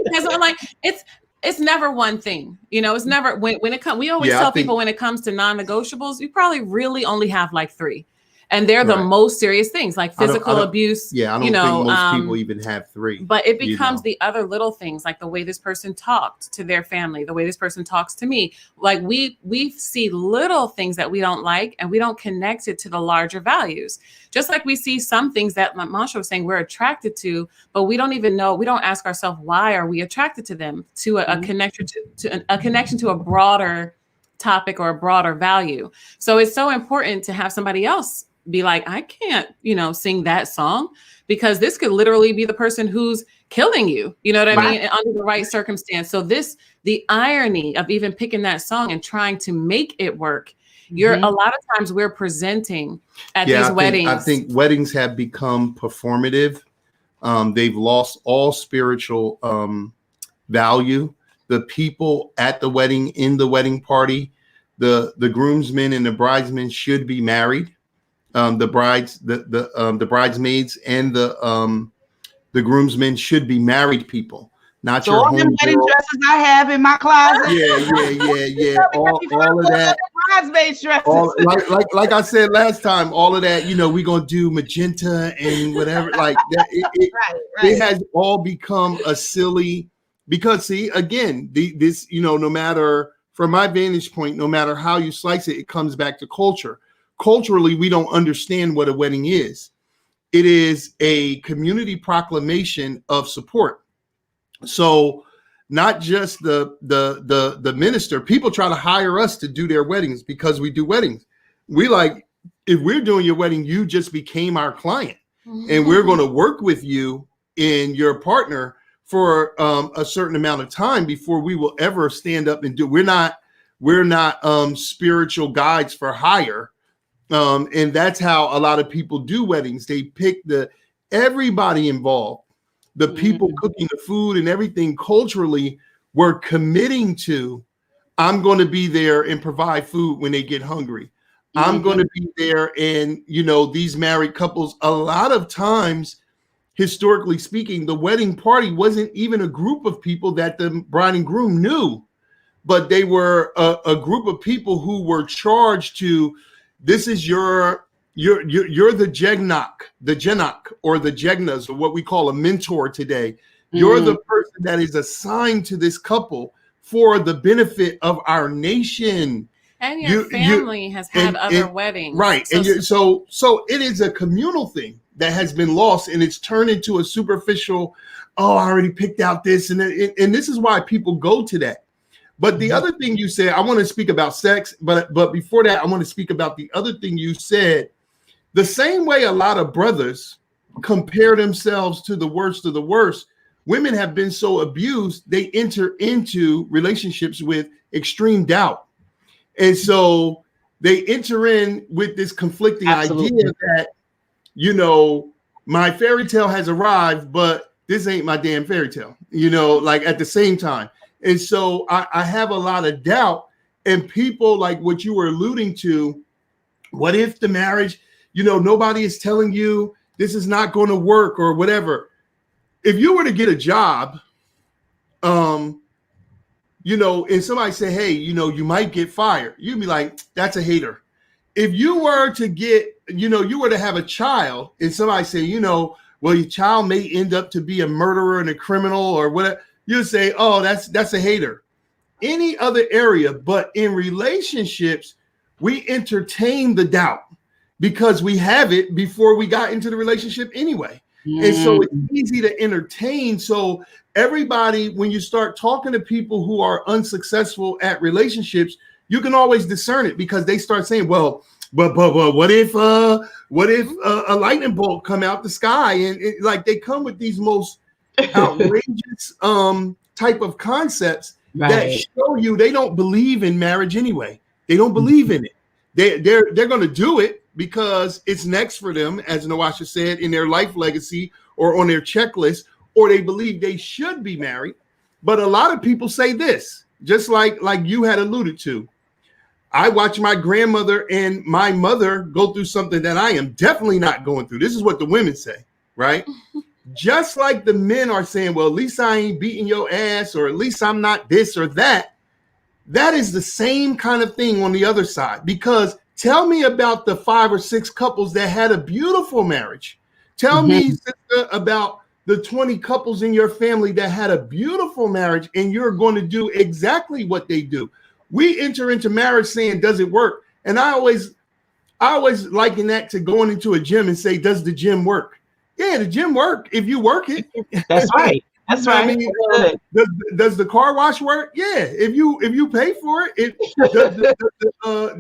Because I'm like, it's never one thing, it's never, when it comes, we always tell people when it comes to non-negotiables, you probably really only have 3. And they're the most serious things, like physical abuse. Yeah, I don't think most people even have 3. But it becomes the other little things, like the way this person talked to their family, the way this person talks to me. We see little things that we don't like, and we don't connect it to the larger values. Just like we see some things that Masha was saying we're attracted to, but we don't even know. We don't ask ourselves, why are we attracted to them? To a connection to a connection to a broader topic or a broader value. So it's so important to have somebody else be like, I can't, sing that song, because this could literally be the person who's killing you. You know what I mean? Under the right circumstance. So the irony of even picking that song and trying to make it work. A lot of times we're presenting at these weddings. I think weddings have become performative. They've lost all spiritual value. The people at the wedding, in the wedding party, the groomsmen and the bridesmen should be married. The bridesmaids and the groomsmen should be married people, not So your all them wedding homegirl. dresses I have in my closet. Yeah. All of that. Bridesmaid dresses. All like I said last time, all of that, we're gonna do magenta and whatever, like that. It has all become a silly, because see, again, this, no matter, from my vantage point, no matter how you slice it, it comes back to culture. Culturally, we don't understand what a wedding is. It is a community proclamation of support. So not just the minister, people try to hire us to do their weddings because we do weddings. We like, if we're doing your wedding, you just became our client, and we're going to work with you and your partner for a certain amount of time before we will ever stand up and do. We're not spiritual guides for hire. And that's how a lot of people do weddings. They pick everybody involved, the people cooking the food and everything. Culturally, we're committing to, I'm going to be there and provide food when they get hungry. I'm going to be there. And, these married couples, a lot of times, historically speaking, the wedding party wasn't even a group of people that the bride and groom knew, but they were a group of people who were charged to, this is you're the Genok or the Jegnas, or what we call a mentor today. You're the person that is assigned to this couple for the benefit of our nation. And your family has had other weddings. Right. So it is a communal thing that has been lost, and it's turned into a superficial, oh, I already picked out this. And this is why people go to that. But the other thing you said, I want to speak about sex, but before that, I want to speak about the other thing you said. The same way a lot of brothers compare themselves to the worst of the worst, women have been so abused, they enter into relationships with extreme doubt. And so they enter in with this conflicting idea that, my fairy tale has arrived, but this ain't my damn fairy tale, like at the same time. And so I have a lot of doubt, and people, like what you were alluding to, what if the marriage, nobody is telling you this is not going to work or whatever. If you were to get a job, and somebody say, hey, you might get fired, you'd be like, that's a hater. If you were to get, you were to have a child and somebody say, well, your child may end up to be a murderer and a criminal or whatever, you say, oh, that's a hater. Any other area, but in relationships, we entertain the doubt because we have it before we got into the relationship anyway. And so it's easy to entertain. So everybody, when you start talking to people who are unsuccessful at relationships, you can always discern it because they start saying, well, but what if a lightning bolt come out the sky? And like they come with these most outrageous type of concepts that show you they don't believe in marriage anyway. They don't believe in it. They're going to do it because it's next for them, as Nawasha said, in their life legacy or on their checklist, or they believe they should be married. But a lot of people say this, just like you had alluded to. I watch my grandmother and my mother go through something that I am definitely not going through. This is what the women say, right? Just like the men are saying, well, at least I ain't beating your ass, or at least I'm not this or that. That is the same kind of thing on the other side, because tell me about the 5 or 6 couples that had a beautiful marriage. Tell me, sister, about the 20 couples in your family that had a beautiful marriage, and you're going to do exactly what they do. We enter into marriage saying, does it work? And I always liken that to going into a gym and say, does the gym work? Yeah, the gym work if you work it. That's right. That's right. I mean, does the car wash work? Yeah, if you pay for it.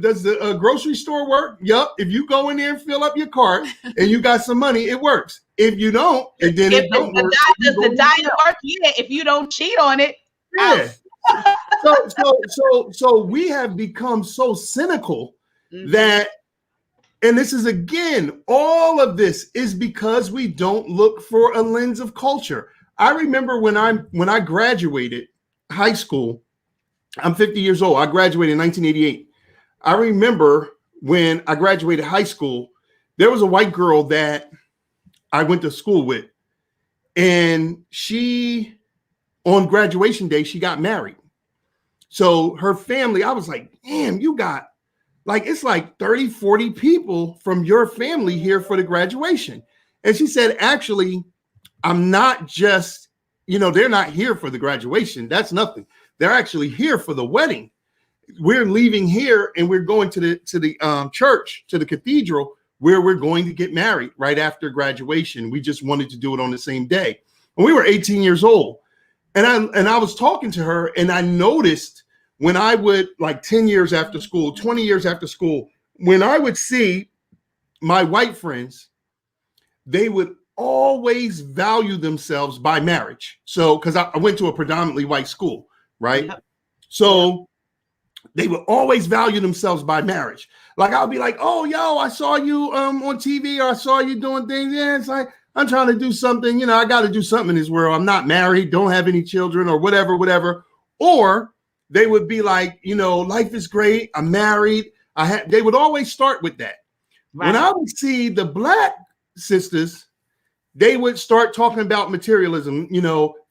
Does the grocery store work? Yup. If you go in there and fill up your cart and you got some money, it works. If you don't, and then it don't work. Does the diet work? Yeah. If you don't cheat on it. Yeah. So we have become so cynical that. And this is, again, all of this is because we don't look for a lens of culture. I remember when I graduated high school, I'm 50 years old. I graduated in 1988. I remember when I graduated high school, there was a white girl that I went to school with, and she, on graduation day, she got married. So her family, I was like, damn, you got like, it's like 30, 40 people from your family here for the graduation. And she said, actually, I'm not just, they're not here for the graduation. That's nothing. They're actually here for the wedding. We're leaving here and we're going to the church, to the cathedral, where we're going to get married right after graduation. We just wanted to do it on the same day. And we were 18 years old. And I was talking to her, and I noticed when I would, like 10 years after school, 20 years after school, when I would see my white friends, they would always value themselves by marriage. So, because I went to a predominantly white school, right? Yep. So they would always value themselves by marriage. Like, I'll be like, oh, yo, I saw you on TV, or I saw you doing things. Yeah, it's like, I'm trying to do something. I got to do something in this world. I'm not married, don't have any children, or whatever. Or they would be like, life is great. I'm married. They would always start with that. Right. When I would see the Black sisters, they would start talking about materialism,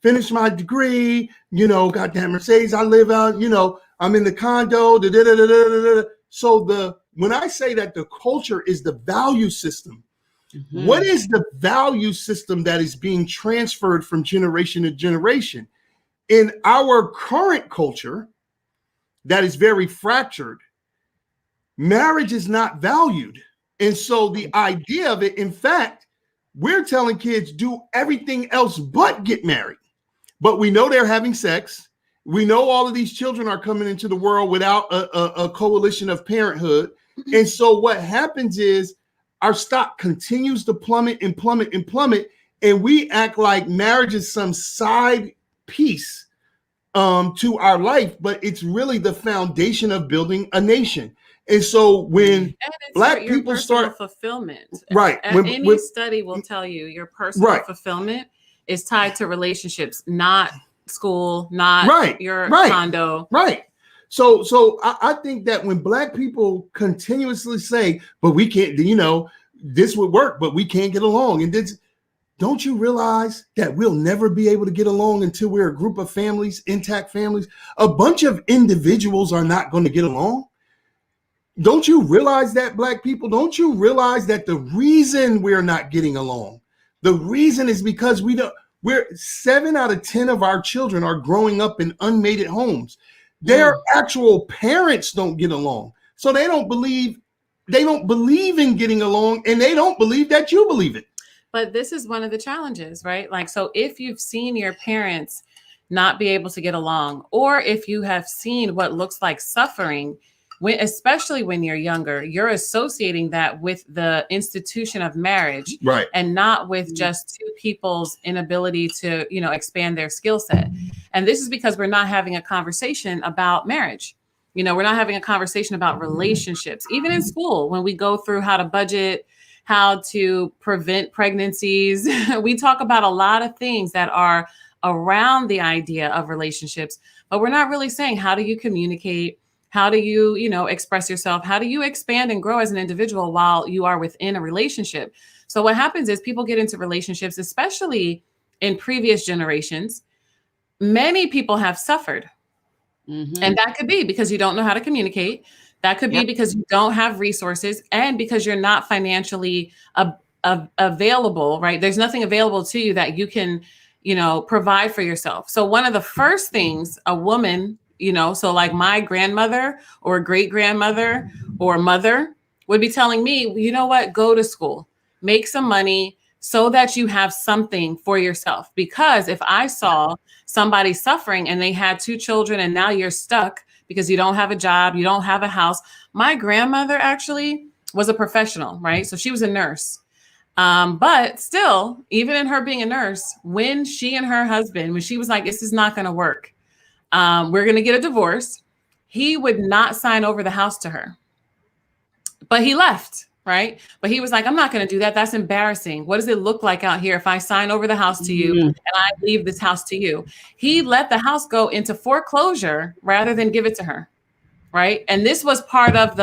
finish my degree, got that Mercedes I live out, I'm in the condo, So when I say that the culture is the value system, what is the value system that is being transferred from generation to generation? In our current culture, that is very fractured, marriage is not valued. And so the idea of it, in fact, we're telling kids do everything else but get married. But we know they're having sex. We know all of these children are coming into the world without a coalition of parenthood. And so what happens is our stock continues to plummet and plummet and plummet. And we act like marriage is some side piece to our life, but it's really the foundation of building a nation. And so when Black people start fulfillment, right? Any study will tell you your personal fulfillment is tied to relationships, not school, not your condo. Right. So I think that when Black people continuously say, but we can't, this would work, but we can't get along. And don't you realize that we'll never be able to get along until we're a group of families, intact families? A bunch of individuals are not going to get along. Don't you realize that, Black people? Don't you realize that the reason we're not getting along, the reason is because we're 7 out of 10 of our children are growing up in unmated homes. Their actual parents don't get along. So they don't believe in getting along, and they don't believe that you believe it. But this is one of the challenges, right? Like, so if you've seen your parents not be able to get along, or if you have seen what looks like suffering, especially when you're younger, you're associating that with the institution of marriage, right? And not with just two people's inability to, expand their skill set. And this is because we're not having a conversation about marriage. We're not having a conversation about relationships. Even in school, when we go through how to budget, how to prevent pregnancies, we talk about a lot of things that are around the idea of relationships, but we're not really saying, how do you communicate? How do you, express yourself? How do you expand and grow as an individual while you are within a relationship? So what happens is people get into relationships, especially in previous generations. Many people have suffered. And that could be because you don't know how to communicate. That could be because you don't have resources, and because you're not financially available, right? There's nothing available to you that you can, provide for yourself. So one of the first things a woman, so like my grandmother or great grandmother or mother would be telling me, you know what, go to school, make some money so that you have something for yourself. Because if I saw somebody suffering and they had 2 children and now you're stuck because you don't have a job, you don't have a house. My grandmother actually was a professional, right? So she was a nurse. But still, even in her being a nurse, when she and her husband, when she was like, this is not going to work, we're going to get a divorce, he would not sign over the house to her. But he left, right? But he was like, I'm not going to do that. That's embarrassing. What does it look like out here if I sign over the house to you and I leave this house to you? He let the house go into foreclosure rather than give it to her. right? And this was part of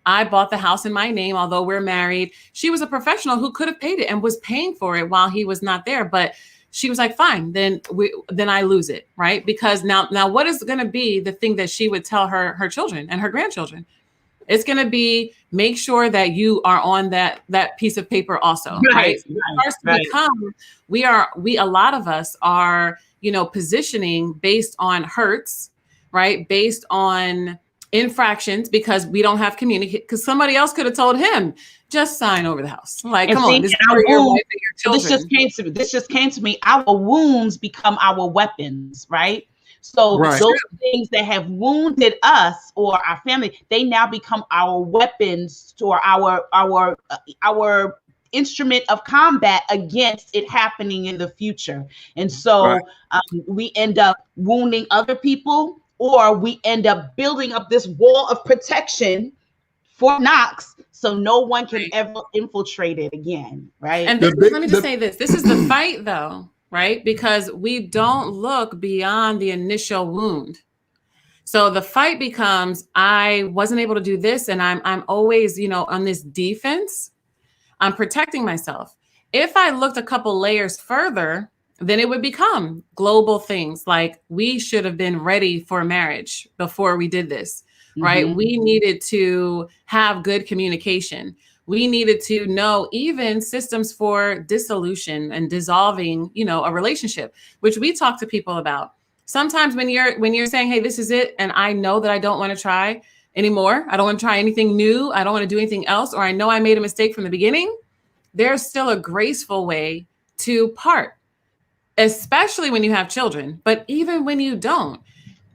I bought the house in my name, although we're married. She was a professional who could have paid it and was paying for it while he was not there. But she was like, fine, then I lose it, right? Because now what is going to be the thing that she would tell her children and her grandchildren? It's going to be, make sure that you are on that piece of paper also, right? So it starts to become, a lot of us are, positioning based on hurts, right? Based on infractions, because we don't have communicate, because somebody else could have told him, just sign over the house. Like, come on, this is for your wife and your children. This just came to me. Our wounds become our weapons, right? So those things that have wounded us or our family, they now become our weapons or our instrument of combat against it happening in the future. And so we end up wounding other people, or we end up building up this wall of protection Fort Knox, so no one can ever infiltrate it again, right? And let me just say this. This is the fight, though, right? Because we don't look beyond the initial wound. So the fight becomes, I wasn't able to do this, and I'm always, on this defense. I'm protecting myself. If I looked a couple layers further, then it would become global things like, we should have been ready for marriage before we did this. Right? Mm-hmm. We needed to have good communication. We needed to know even systems for dissolution and dissolving, a relationship, which we talk to people about. Sometimes when you're saying, hey, this is it, and I know that I don't want to try anymore. I don't want to try anything new. I don't want to do anything else. Or I know I made a mistake from the beginning. There's still a graceful way to part, especially when you have children. But even when you don't,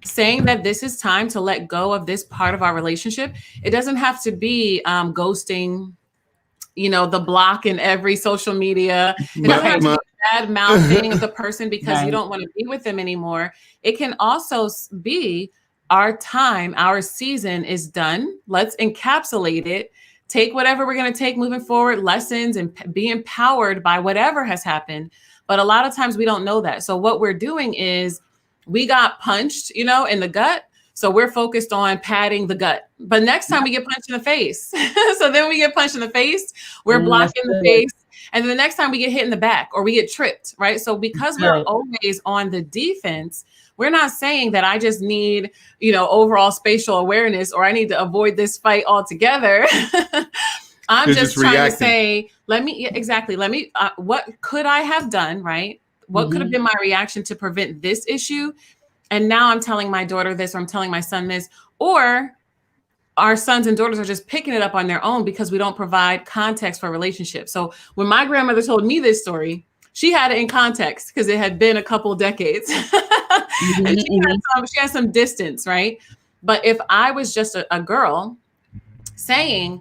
saying that this is time to let go of this part of our relationship. It doesn't have to be ghosting, the block in every social media. It doesn't have to be bad mouthing of the person because you don't want to be with them anymore. It can also be, our time, our season is done. Let's encapsulate it. Take whatever we're going to take moving forward, lessons, and be empowered by whatever has happened. But a lot of times we don't know that. So what we're doing is, we got punched, in the gut. So we're focused on padding the gut. But next time we get punched in the face. So then we get punched in the face, we're blocking the face. And then the next time we get hit in the back or we get tripped, right? So because we're always on the defense, we're not saying that I just need, overall spatial awareness, or I need to avoid this fight altogether. I'm just trying to say, what could I have done, right? What could have been my reaction to prevent this issue? And now I'm telling my daughter this, or I'm telling my son this, or our sons and daughters are just picking it up on their own because we don't provide context for relationships. So when my grandmother told me this story, she had it in context because it had been a couple decades. And she had some distance, right? But if I was just a girl saying,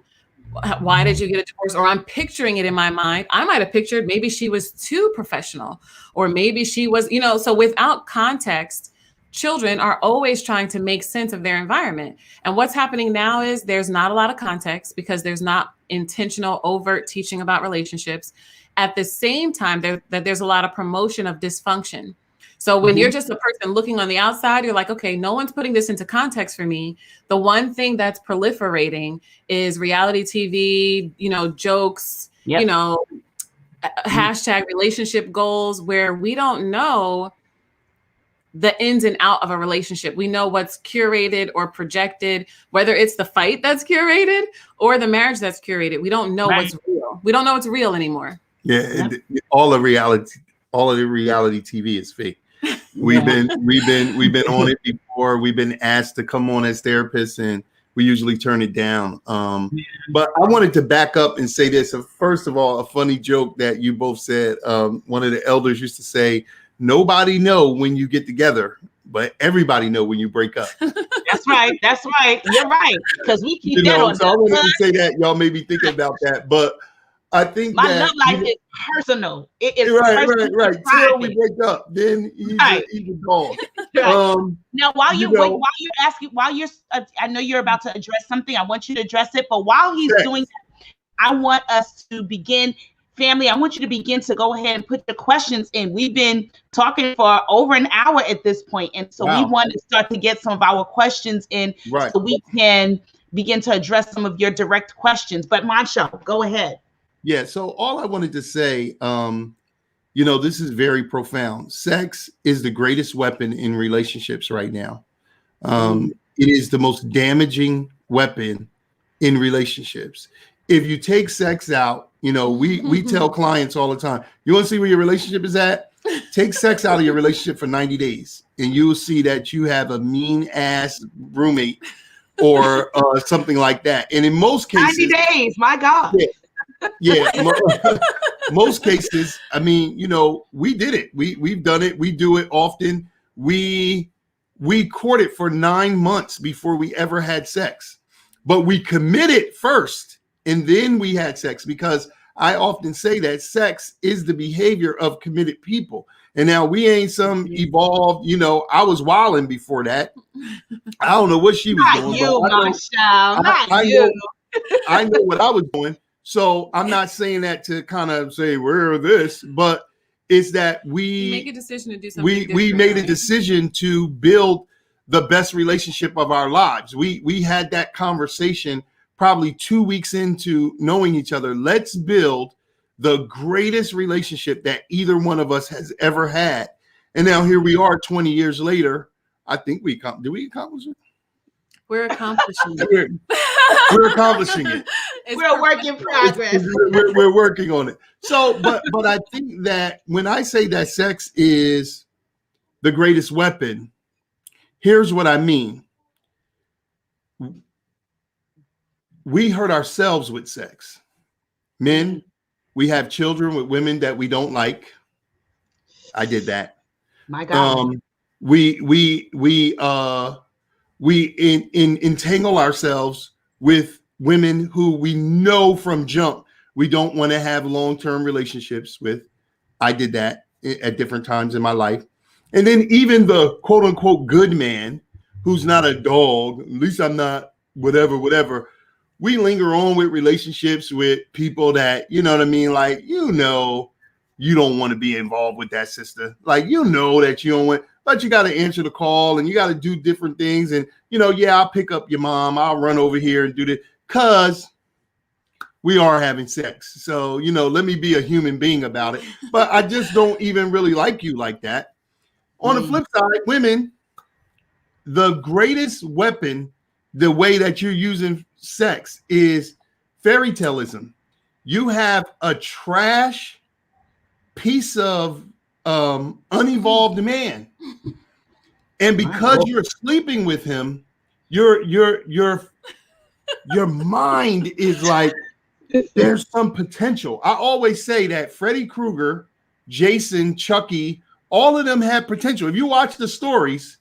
why did you get a divorce? Or I'm picturing it in my mind. I might have pictured maybe she was too professional, or maybe she was, so without context, children are always trying to make sense of their environment. And what's happening now is there's not a lot of context because there's not intentional, overt teaching about relationships. At the same time, there's a lot of promotion of dysfunction. So when you're just a person looking on the outside, you're like, okay, no one's putting this into context for me. The one thing that's proliferating is reality TV, jokes, hashtag relationship goals, where we don't know the ins and out of a relationship. We know what's curated or projected, whether it's the fight that's curated or the marriage that's curated. We don't know what's real. We don't know what's real anymore. Yeah, all of the reality TV is fake. We've been on it before. We've been asked to come on as therapists, and we usually turn it down. But I wanted to back up and say this. First of all, a funny joke that you both said. One of the elders used to say, "Nobody know when you get together, but everybody know when you break up." That's right. You're right, because we keep that on. So I wanted to say that. Y'all may be thinking about that, but I think my love life is personal. It is right. Till we break up, then he's gone. Now, while you're I know you're about to address something. I want you to address it, but while he's doing that, I want us to begin family, I want you to begin to go ahead and put your questions in. We've been talking for over an hour at this point, and so we Wow. want to start to get some of our questions in Right. so we can begin to address some of your direct questions. But Mansha, go ahead. Yeah. So all I wanted to say, this is very profound. Sex is the greatest weapon in relationships right now. It is the most damaging weapon in relationships. If you take sex out, we tell clients all the time, you want to see where your relationship is at? Take sex out of your relationship for 90 days and you will see that you have a mean ass roommate or something like that. And in most cases, 90 days, my God. Yeah. Most cases, I mean, we did it. We've done it. We do it often. We courted for 9 months before we ever had sex, but we committed first and then we had sex, because I often say that sex is the behavior of committed people. And now we ain't some evolved, I was wilding before that. I don't know what she was Not doing. you, But Mansha, not you. I know what I was doing. So I'm not saying that to kind of say we're this, but it's that we make a decision to do something. We made a decision to build the best relationship of our lives. We had that conversation probably 2 weeks into knowing each other. Let's build the greatest relationship that either one of us has ever had. And now here we are 20 years later. I think did we accomplish it? We're accomplishing it. We're accomplishing it. We're a work in progress. We're working on it. So, but I think that when I say that sex is the greatest weapon, here's what I mean. We hurt ourselves with sex. Men, we have children with women that we don't like. I did that. My God. We entangle ourselves with women who we know from jump we don't want to have long-term relationships with. I did that at different times in my life. And then even the quote unquote good man who's not a dog, at least I'm not, whatever. We linger on with relationships with people that, you know what I mean? Like, you don't want to be involved with that sister. Like, that you don't want, but you got to answer the call and you got to do different things. And, I'll pick up your mom. I'll run over here and do this because we are having sex. So, let me be a human being about it. But I just don't even really like you like that. On the flip side, women, the greatest weapon, the way that you're using sex is fairy taleism. You have a trash piece of unevolved man. And because you're sleeping with him, your mind is like, there's some potential. I always say that Freddy Krueger, Jason, Chucky, all of them have potential. If you watch the stories,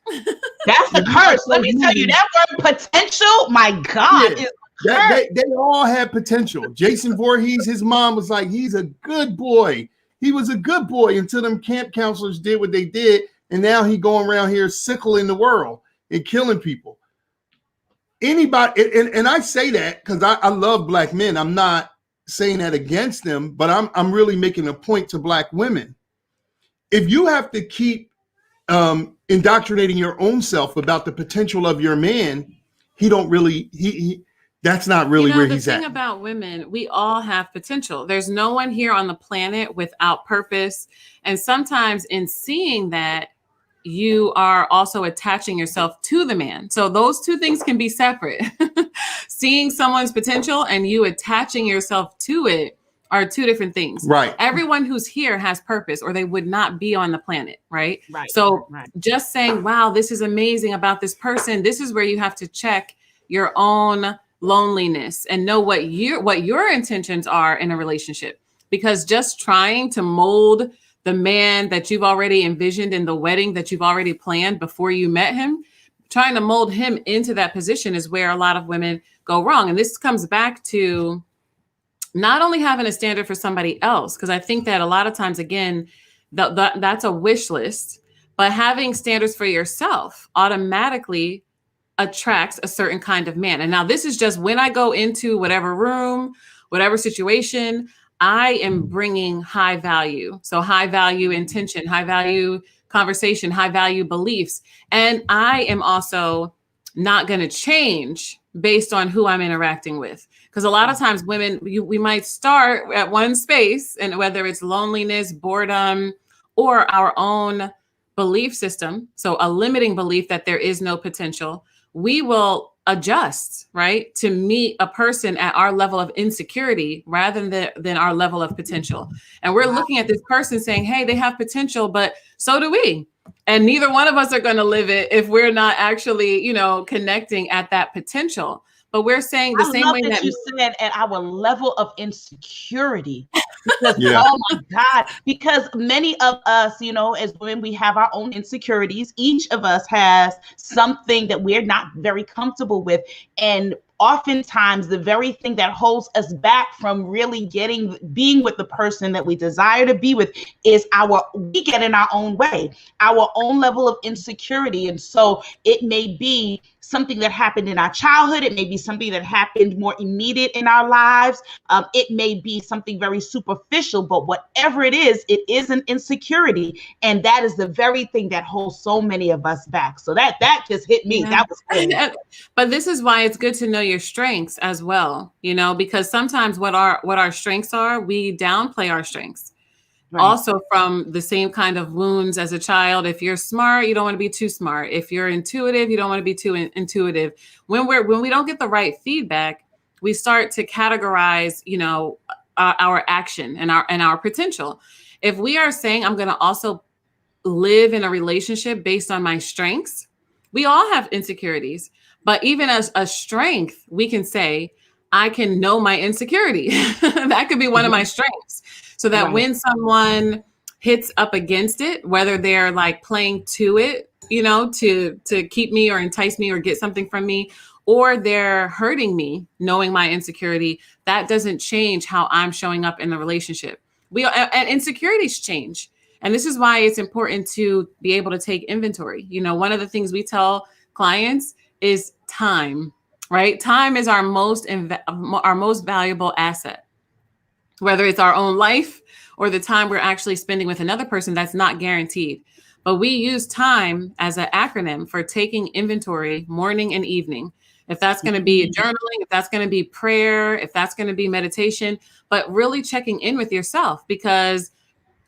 that's the curse. Let me tell you, that word potential, my God, is they all have potential. Jason Voorhees, his mom was like, he's a good boy. He was a good boy until them camp counselors did what they did. And now he going around here sickling the world and killing people. Anybody, and I say that because I love black men. I'm not saying that against them, but I'm really making a point to black women. If you have to keep indoctrinating your own self about the potential of your man, that's not really where he's at. The thing about women, we all have potential. There's no one here on the planet without purpose. And sometimes in seeing that, you are also attaching yourself to the man. So those two things can be separate. Seeing someone's potential and you attaching yourself to it are two different things. Right. Everyone who's here has purpose or they would not be on the planet. Right. So just saying, wow, this is amazing about this person. This is where you have to check your own loneliness and know what your intentions are in a relationship, because just trying to mold the man that you've already envisioned in the wedding that you've already planned before you met him, trying to mold him into that position is where a lot of women go wrong. And this comes back to not only having a standard for somebody else, because I think that a lot of times, again, that's a wish list, but having standards for yourself automatically attracts a certain kind of man. And now this is just when I go into whatever room, whatever situation, I am bringing high value. So high value intention, high value conversation, high value beliefs. And I am also not going to change based on who I'm interacting with. Because a lot of times women, we might start at one space, and whether it's loneliness, boredom, or our own belief system, so a limiting belief that there is no potential, we will adjust, right, to meet a person at our level of insecurity rather than our level of potential. And we're looking at this person saying, hey, they have potential, but so do we. And neither one of us are going to live it if we're not actually, connecting at that potential. But we're saying the same way that you said at our level of insecurity. Because, oh my God, because many of us, as women, we have our own insecurities. Each of us has something that we're not very comfortable with. And oftentimes the very thing that holds us back from really being with the person that we desire to be with is we get in our own way, our own level of insecurity. And so it may be something that happened in our childhood. It may be something that happened more immediate in our lives. It may be something very superficial, but whatever it is an insecurity. And that is the very thing that holds so many of us back. So that just hit me. Yeah. That was good. But this is why it's good to know your strengths as well, because sometimes what our strengths are, we downplay our strengths. Right. Also from the same kind of wounds as a child. If you're smart, you don't want to be too smart. If you're intuitive, you don't want to be too intuitive. When we don't get the right feedback, we start to categorize, our action and our potential. If we are saying, I'm going to also live in a relationship based on my strengths, we all have insecurities, but even as a strength, we can say, I can know my insecurity. That could be one of my strengths. So that when someone hits up against it, whether they're like playing to it, to keep me or entice me or get something from me, or they're hurting me, knowing my insecurity, that doesn't change how I'm showing up in the relationship. And insecurities change. And this is why it's important to be able to take inventory. One of the things we tell clients is time, right? Time is our most valuable asset. Whether it's our own life or the time we're actually spending with another person, that's not guaranteed. But we use time as an acronym for taking inventory morning and evening. If that's going to be journaling, if that's going to be prayer, if that's going to be meditation, but really checking in with yourself, because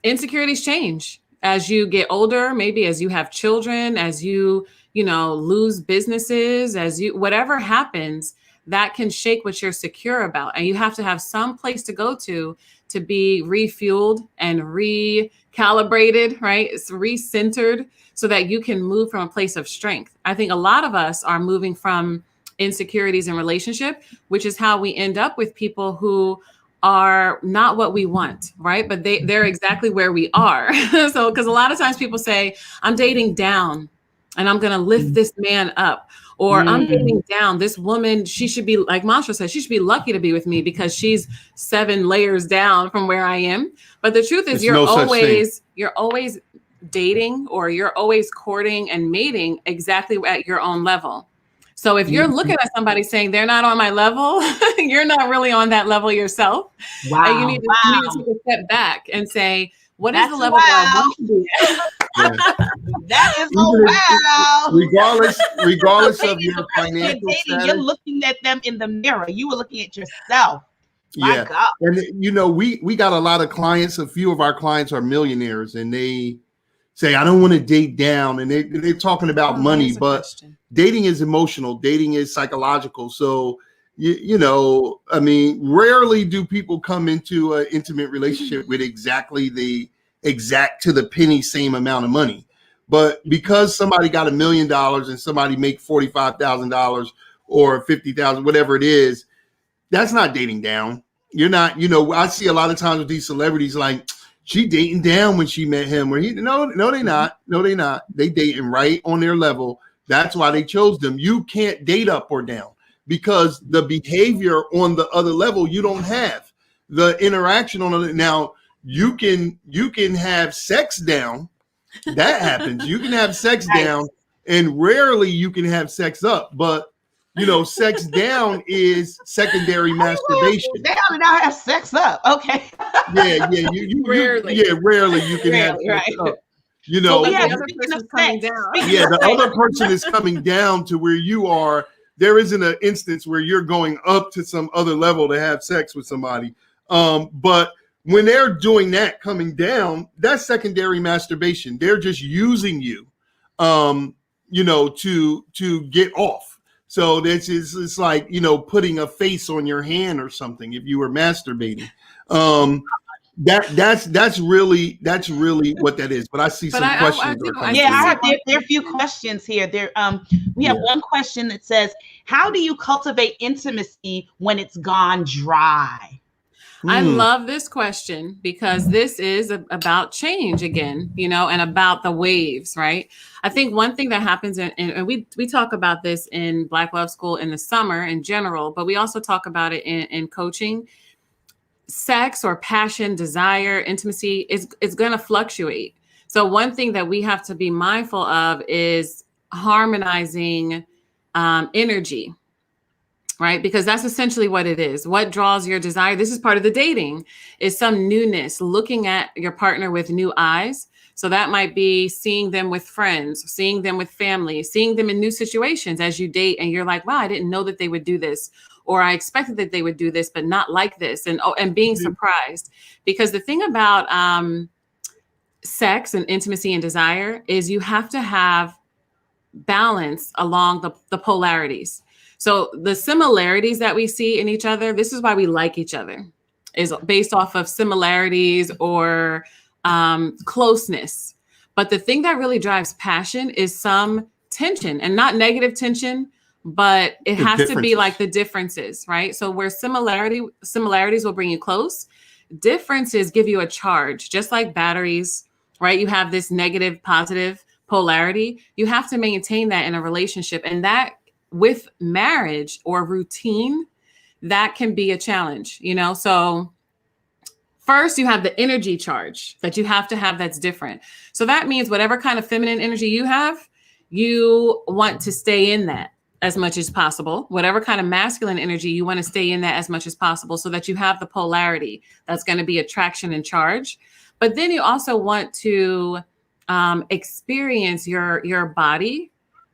insecurities change as you get older, maybe as you have children, as you lose businesses, whatever happens, that can shake what you're secure about. And you have to have some place to go to be refueled and recalibrated, right? It's recentered so that you can move from a place of strength. I think a lot of us are moving from insecurities in relationship, which is how we end up with people who are not what we want, right? But they're exactly where we are. So, because a lot of times people say, I'm dating down and I'm going to lift this man up. Or I'm dating down this woman. She should be, like Masha said, she should be lucky to be with me because she's 7 layers down from where I am. But the truth is, you're always dating, or you're always courting and mating exactly at your own level. So if you're looking at somebody saying they're not on my level, you're not really on that level yourself. Wow. And you need to take a step back and say, what is the level that I want to be at? That is wow. Regardless of your financial status, you're looking at them in the mirror. You were looking at yourself. My God. And we got a lot of clients. A few of our clients are millionaires, and they say, I don't want to date down. And they're talking about money, but dating is emotional. Dating is psychological. So, rarely do people come into an intimate relationship with exactly the exact to the penny same amount of money. But because somebody got $1 million and somebody make $45,000 or $50,000, whatever it is, that's not dating down. You're not, I see a lot of times with these celebrities, like, she dating down when she met him, or no, they not. No, they not. They dating right on their level. That's why they chose them. You can't date up or down because the behavior on the other level, you don't have the interaction on the, now you can have sex down. That happens. You can have sex down, and rarely you can have sex up, but Sex down is secondary masturbation. They have now have sex up. Okay. Yeah, Rarely. rarely you can have Rarely, sex right. up. So But yeah, the other speaking person's of coming sex, down. speaking Yeah, of the sex, other person is coming down to where you are. There isn't an instance where you're going up to some other level to have sex with somebody. But when they're doing that, coming down, that's secondary masturbation. They're just using you, to get off. So it's like, putting a face on your hand or something if you were masturbating. That's really what that is. But I see But some I questions do. are I coming yeah, do I through. see have one. there are a few questions here. We have Yeah. one question that says, "How do you cultivate intimacy when it's gone dry?" I Hmm. love this question because this is about change again, and about the waves, right? I think one thing that happens, and we talk about this in Black Love School in the summer in general, but we also talk about it in coaching. Sex or passion, desire, intimacy is going to fluctuate. So one thing that we have to be mindful of is harmonizing energy, right? Because that's essentially what it is. What draws your desire? This is part of the dating, is some newness, looking at your partner with new eyes. So that might be seeing them with friends, seeing them with family, seeing them in new situations as you date. And you're like, wow, I didn't know that they would do this. Or I expected that they would do this, but not like this. And being surprised. Because the thing about sex and intimacy and desire is you have to have balance along the polarities. So the similarities that we see in each other, this is why we like each other, is based off of similarities or closeness. But the thing that really drives passion is some tension, and not negative tension, but it The has to be differences. like the differences, right? So where similarities will bring you close, differences give you a charge, just like batteries, right? You have this negative, positive polarity. You have to maintain that in a relationship. And that with marriage or routine, that can be a challenge, So first, you have the energy charge that you have to have that's different. So that means whatever kind of feminine energy you have, you want to stay in that as much as possible. Whatever kind of masculine energy, you want to stay in that as much as possible so that you have the polarity that's going to be attraction and charge. But then you also want to experience your body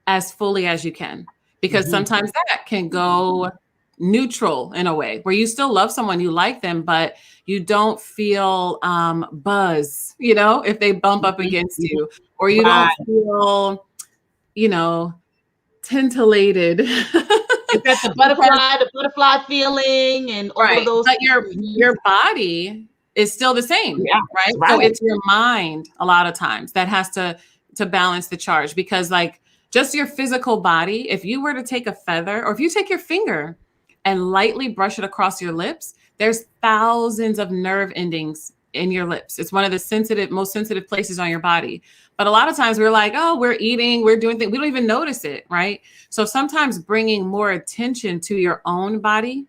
as fully as you can, because sometimes that can go neutral in a way where you still love someone, you like them, but you don't feel buzz, if they bump up against you, or you Right. don't feel, tintillated. Is that the Because butterfly feeling and all of right. those But things? your body is still the same, Yeah, right? So right. it's your mind a lot of times that has to balance the charge, because like just your physical body, if you were to take a feather, or if you take your finger and lightly brush it across your lips, there's thousands of nerve endings in your lips. It's one of the most sensitive places on your body. But a lot of times we're like, oh, we're eating, we're doing things, we don't even notice it, right? So sometimes bringing more attention to your own body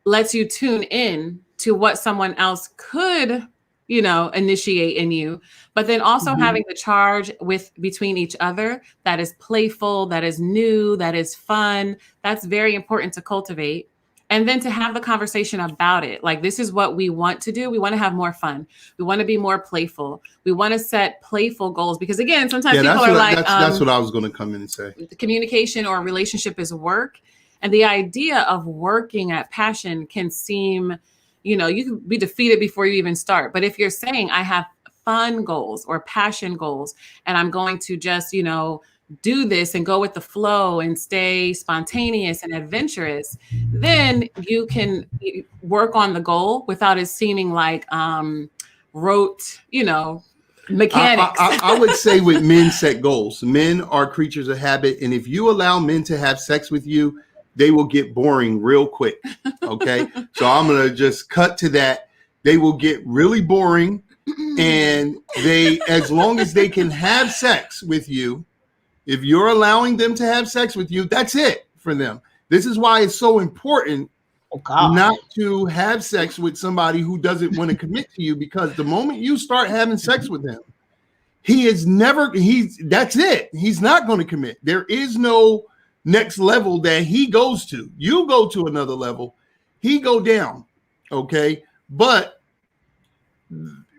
lets you tune in to what someone else could, initiate in you, but then also having the charge between each other that is playful, that is new, that is fun. That's very important to cultivate. And then to have the conversation about it. Like, this is what we want to do. We want to have more fun. We want to be more playful. We want to set playful goals, because again, sometimes people are like, that's what I was going to come in and say. the communication or relationship is work. And the idea of working at passion can seem, you can be defeated before you even start. But if you're saying, I have fun goals or passion goals, and I'm going to just, do this and go with the flow and stay spontaneous and adventurous, then you can work on the goal without it seeming like rote, mechanics. I would say with men set goals. Men are creatures of habit. And if you allow men to have sex with you, they will get boring real quick. Okay. So I'm going to just cut to that. They will get really boring. And as long as they can have sex with you, if you're allowing them to have sex with you, that's it for them. This is why it's so important not to have sex with somebody who doesn't want to commit to you, because the moment you start having sex with him, that's it. He's not going to commit. There is no next level that he goes to. You go to another level, he go down. Okay. But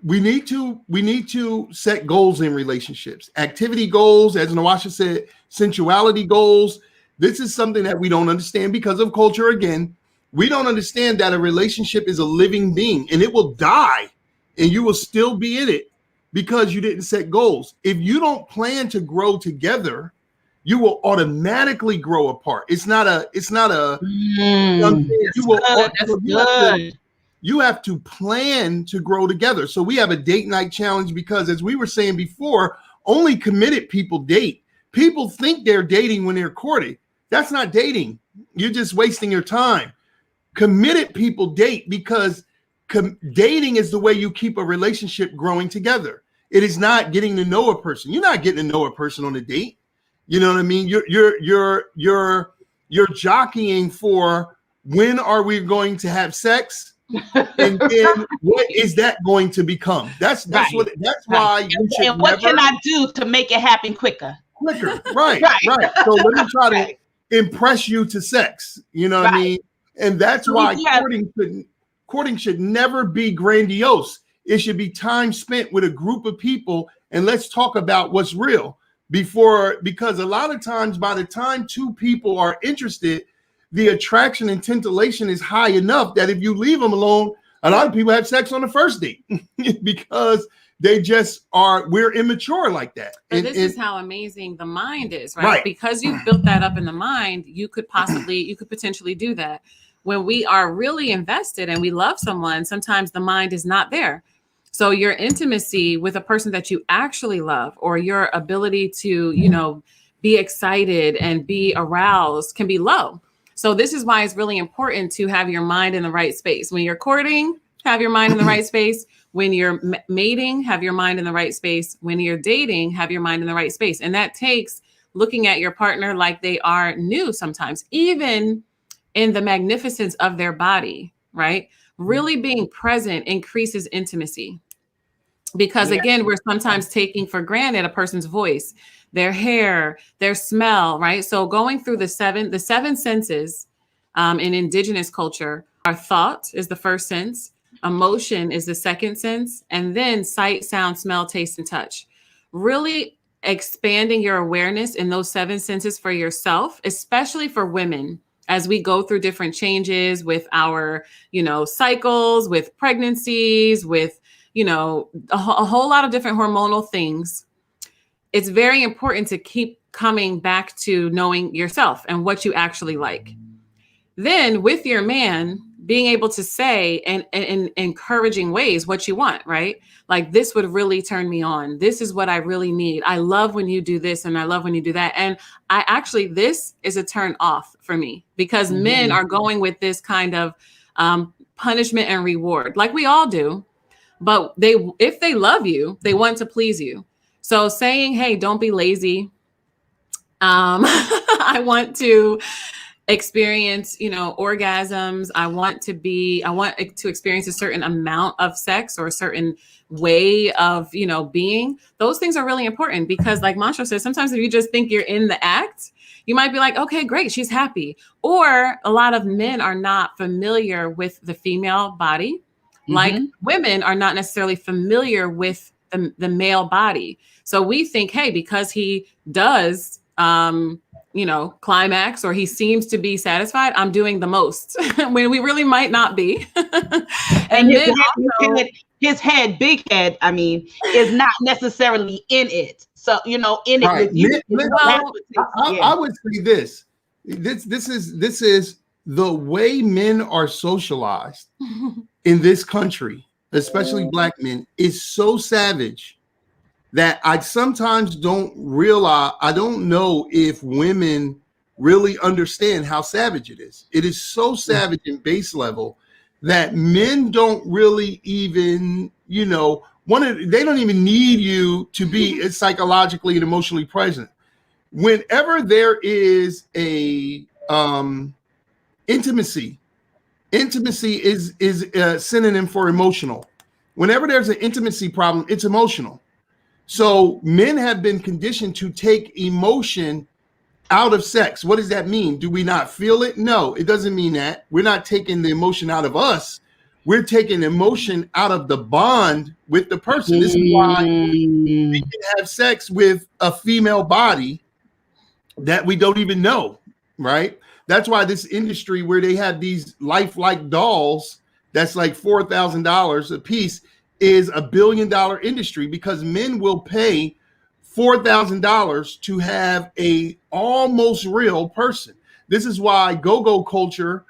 we need to set goals in relationships, activity goals, as Nawasha said, sensuality goals. This is something that we don't understand because of culture. Again, we don't understand that a relationship is a living being and it will die and you will still be in it because you didn't set goals. If you don't plan to grow together, you will automatically grow apart. It's not a you will That's good. you have to plan to grow together. So we have a date night challenge because, as we were saying before, only committed people date. People think they're dating when they're courting. That's not dating. You're just wasting your time. Committed people date because dating is the way you keep a relationship growing together. It is not getting to know a person. You're not getting to know a person on a date. You know what I mean? You're jockeying for when are we going to have sex? And then what is that going to become? That's Right. Why you should and what never can I do to make it happen quicker? Right. So let me try to impress you to sex. You know what I mean? And that's why courting should never be grandiose. It should be time spent with a group of people and let's talk about what's real because a lot of times by the time two people are interested, the attraction and titillation is high enough that if you leave them alone, a lot of people have sex on the first date because they just we're immature like that. But this is how amazing the mind is, right? Because you've built that up in the mind, you could potentially do that. When we are really invested and we love someone, sometimes the mind is not there. So your intimacy with a person that you actually love, or your ability to, be excited and be aroused can be low. So this is why it's really important to have your mind in the right space. When you're courting, have your mind in the right space. When you're mating, have your mind in the right space. When you're dating, have your mind in the right space. And that takes looking at your partner like they are new sometimes, even in the magnificence of their body, right? Really being present increases intimacy. Because again, we're sometimes taking for granted a person's voice, their hair, their smell, right? So going through the seven senses in indigenous culture, our thought is the first sense, emotion is the second sense, and then sight, sound, smell, taste, and touch. Really expanding your awareness in those seven senses for yourself, especially for women, as we go through different changes with our, cycles, with pregnancies, with, a whole lot of different hormonal things. It's very important to keep coming back to knowing yourself and what you actually like. Then with your man, being able to say in encouraging ways what you want, right? Like, this would really turn me on. This is what I really need. I love when you do this and I love when you do that. And this is a turn off for me because men are going with this kind of punishment and reward, like we all do. But if they love you, they want to please you. So saying, hey, don't be lazy. I want to experience, orgasms. I want to experience a certain amount of sex or a certain way of, being. Those things are really important because, like Mantra says, sometimes if you just think you're in the act, you might be like, okay, great, she's happy. Or a lot of men are not familiar with the female body. Like women are not necessarily familiar with the male body. So we think, hey, because he does, climax, or he seems to be satisfied, I'm doing the most when we really might not be. and his head, big head, is not necessarily in it. So, in it with you. I would say this. This is the way men are socialized in this country, especially Black men, is so savage that I sometimes don't realize. I don't know if women really understand how savage it is. It is so savage in base level that men don't really even, they don't even need you to be psychologically and emotionally present. Whenever there is a intimacy is a synonym for emotional. Whenever there's an intimacy problem, it's emotional. So men have been conditioned to take emotion out of sex. What does that mean? Do we not feel it? No, it doesn't mean that. We're not taking the emotion out of us. We're taking emotion out of the bond with the person. This is why we can have sex with a female body that we don't even know, right? That's why this industry where they have these lifelike dolls that's like $4,000 a piece is a $1 billion industry, because men will pay $4,000 to have a almost real person. This is why go-go culture,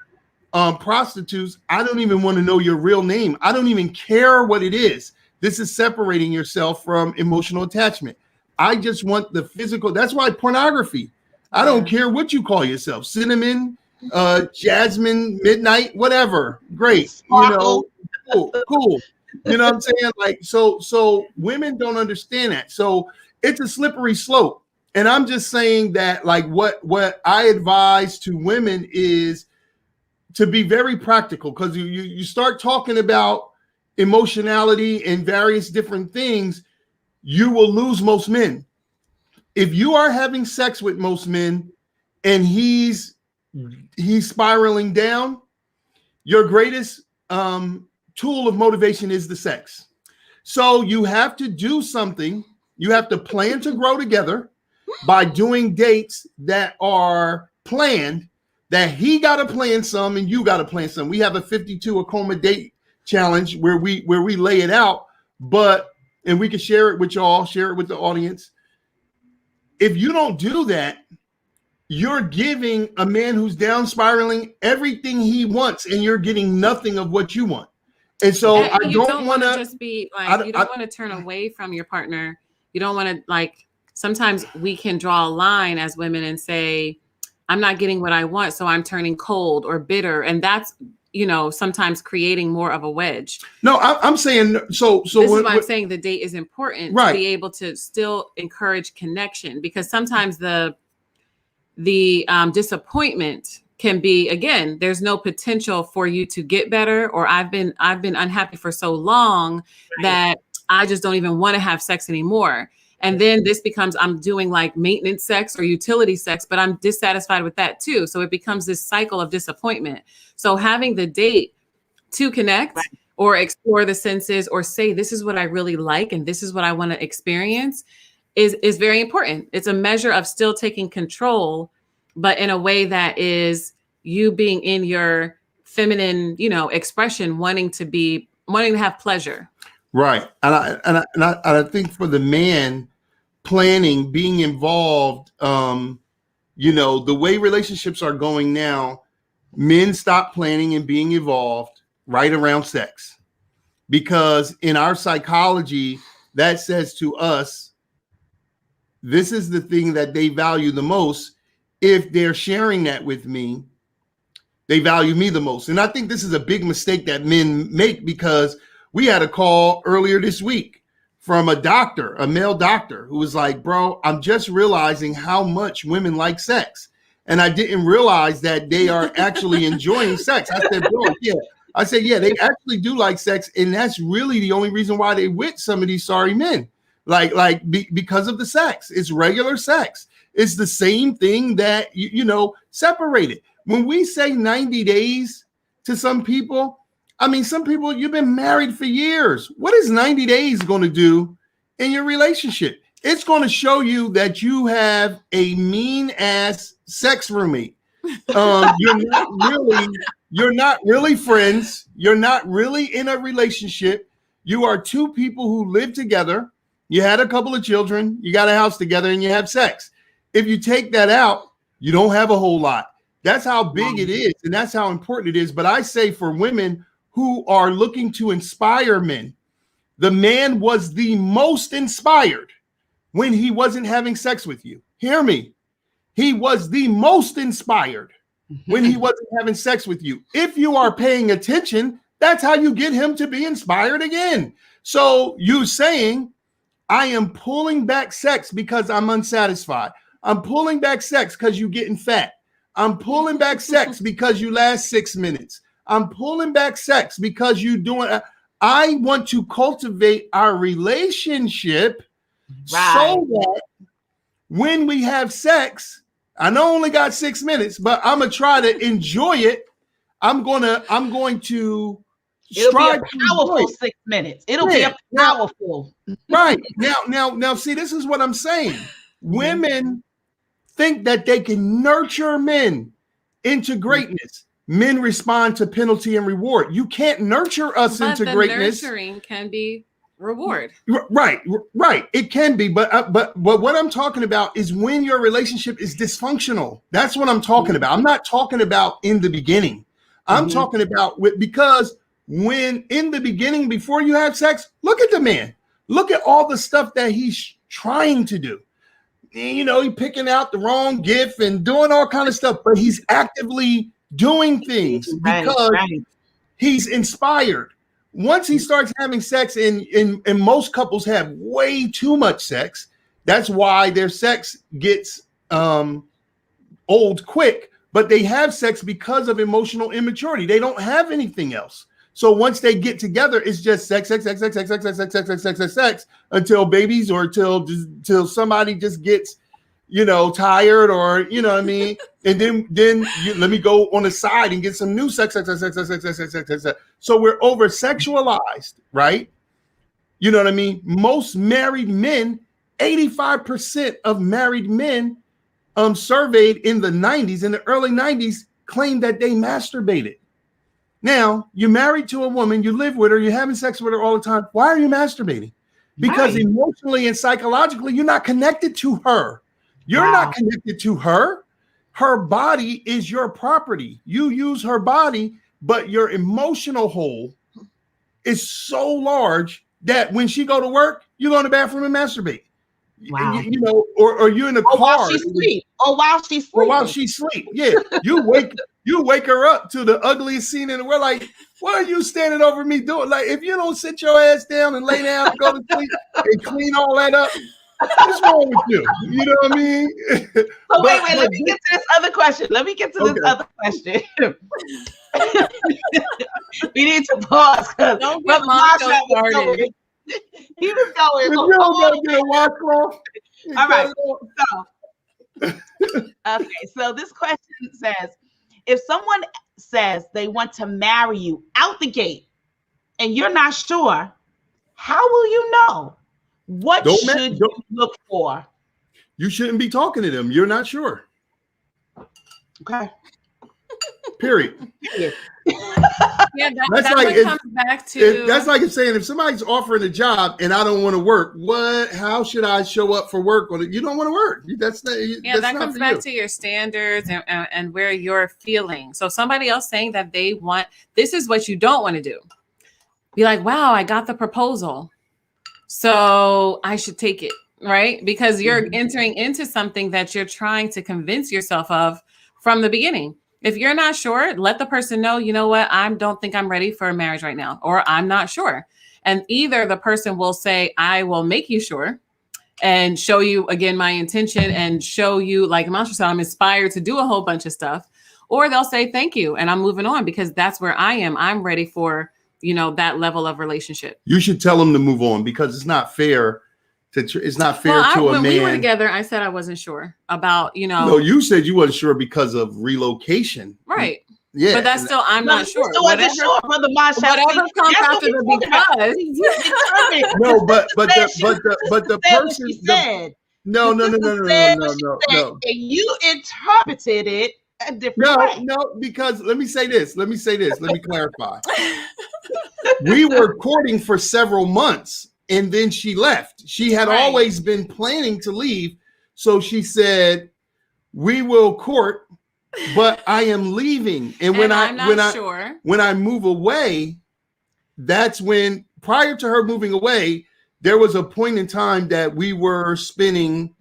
prostitutes, I don't even want to know your real name. I don't even care what it is. This is separating yourself from emotional attachment. I just want the physical. That's why pornography. I don't care what you call yourself. Cinnamon, Jasmine, Midnight, whatever. Great. You know, cool. You know what I'm saying? Like, so women don't understand that. So it's a slippery slope. And I'm just saying that, like, what I advise to women is to be very practical, because you start talking about emotionality and various different things, you will lose most men. If you are having sex with most men and he's spiraling down, your greatest tool of motivation is the sex. So you have to do something. You have to plan to grow together by doing dates that are planned, that he got to plan some and you got to plan some. We have a 52 Akoma date challenge where we lay it out, and we can share it with y'all, share it with the audience. If you don't do that, you're giving a man who's down spiraling everything he wants, and you're getting nothing of what you want. And so I don't want to just be like, you don't want to turn away from your partner. You don't want to, like, sometimes we can draw a line as women and say, I'm not getting what I want, so I'm turning cold or bitter. And that's, you know, sometimes creating more of a wedge. No, I'm saying, so this is why I'm saying the date is important, right, to be able to still encourage connection, because sometimes the disappointment can be, again, there's no potential for you to get better, or I've been unhappy for so long that I just don't even want to have sex anymore. And then this becomes, I'm doing like maintenance sex or utility sex, but I'm dissatisfied with that too. So it becomes this cycle of disappointment. So having the date to connect or explore the senses, or say, this is what I really like and this is what I want to experience, is very important. It's a measure of still taking control, but in a way that is you being in your feminine, you know, expression, wanting to have pleasure. Right. And I think for the man, planning, being involved, you know, the way relationships are going now, men stop planning and being involved right around sex, because in our psychology, that says to us, this is the thing that they value the most. If they're sharing that with me, they value me the most. And I think this is a big mistake that men make, because we had a call earlier this week from a male doctor, who was like, bro, I'm just realizing how much women like sex. And I didn't realize that they are actually enjoying sex. I said, bro, yeah. I said, yeah, they actually do like sex. And that's really the only reason why they with some of these sorry men, because of the sex. It's regular sex. It's the same thing that, you know, separated. When we say 90 days to some people, I mean, some people, you've been married for years. What is 90 days going to do in your relationship? It's going to show you that you have a mean ass sex roommate. You're not really friends. You're not really in a relationship. You are two people who live together. You had a couple of children. You got a house together, and you have sex. If you take that out, you don't have a whole lot. That's how big it is, and that's how important it is. But I say, for women who are looking to inspire men, the man was the most inspired when he wasn't having sex with you. Hear me. He was the most inspired when he wasn't having sex with you. If you are paying attention, that's how you get him to be inspired again. So you saying, I am pulling back sex because I'm unsatisfied. I'm pulling back sex because you're getting fat. I'm pulling back sex because you last 6 minutes. I'm pulling back sex because you doing. I want to cultivate our relationship so that when we have sex, I know I only got 6 minutes, but I'm gonna try to enjoy it. I'm going to It'll be a strive to enjoy powerful it. 6 minutes. It'll be Yeah. a powerful. Right. Now, see, this is what I'm saying. Women think that they can nurture men into greatness. Men respond to penalty and reward. You can't nurture us But into the greatness. nurturing can be reward. Right. It can be, but what I'm talking about is when your relationship is dysfunctional. That's what I'm talking about. I'm not talking about in the beginning. I'm talking about because when in the beginning, before you have sex, look at the man. Look at all the stuff that he's trying to do. You know, he's picking out the wrong gift and doing all kind of stuff, but he's actively doing things because he's inspired. Once he starts having sex, and most couples have way too much sex, that's why their sex gets old quick, but they have sex because of emotional immaturity. They don't have anything else. So once they get together, it's just sex until babies or till somebody just gets, tired or, what I mean? And then let me go on the side and get some new sex. So we're over sexualized, right? You know what I mean? Most married men, 85% of married men surveyed in the 90s, in the early 90s, claimed that they masturbated. Now, you're married to a woman, you live with her, you're having sex with her all the time. Why are you masturbating? Because emotionally and psychologically, you're not connected to her. You're not connected to her. Her body is your property. You use her body, but your emotional hole is so large that when she go to work, you go in the bathroom and masturbate. Wow. Or you're in a car. While she sleep. While she sleep. Yeah. You wake her up to the ugliest scene in the world. Like, what are you standing over me doing? Like, if you don't sit your ass down and lay down and go to sleep and clean all that up, what's wrong with you? You know what I mean? So wait, let me get to this other question. We need to pause because Don't get Monaco started. He was going. If you don't go get a washcloth. All right. So this question says, if someone says they want to marry you out the gate and you're not sure, how will you know? What should you look for? You shouldn't be talking to them. You're not sure. Okay. Period. Yeah, that's like comes back to. That's like saying if somebody's offering a job and I don't want to work, how should I show up for work? You don't want to work. That comes back to your standards and where you're feeling. So somebody else saying that they want, this is what you don't want to do. Be like, wow, I got the proposal, so I should take it, right? Because you're entering into something that you're trying to convince yourself of from the beginning. If you're not sure, let the person know, you know what, I don't think I'm ready for a marriage right now, or I'm not sure. And either the person will say, I will make you sure and show you again my intention and show you, like Monster said, I'm inspired to do a whole bunch of stuff, or they'll say thank you and I'm moving on because that's where I am. I'm ready for, that level of relationship. You should tell them to move on because it's not fair. It's not fair to a man. When we were together, I said I wasn't sure about, No, you said you wasn't sure because of relocation. Right. Yeah. But that's still, I'm not sure. Whatever comes after the because. No, but the person said. No. And you interpreted it a different way. No, because let me say this. Let me clarify. We were courting for several months. And then she left. She had always been planning to leave. So she said, we will court, but I am leaving. And when I move away, that's when, prior to her moving away, there was a point in time that we were spending,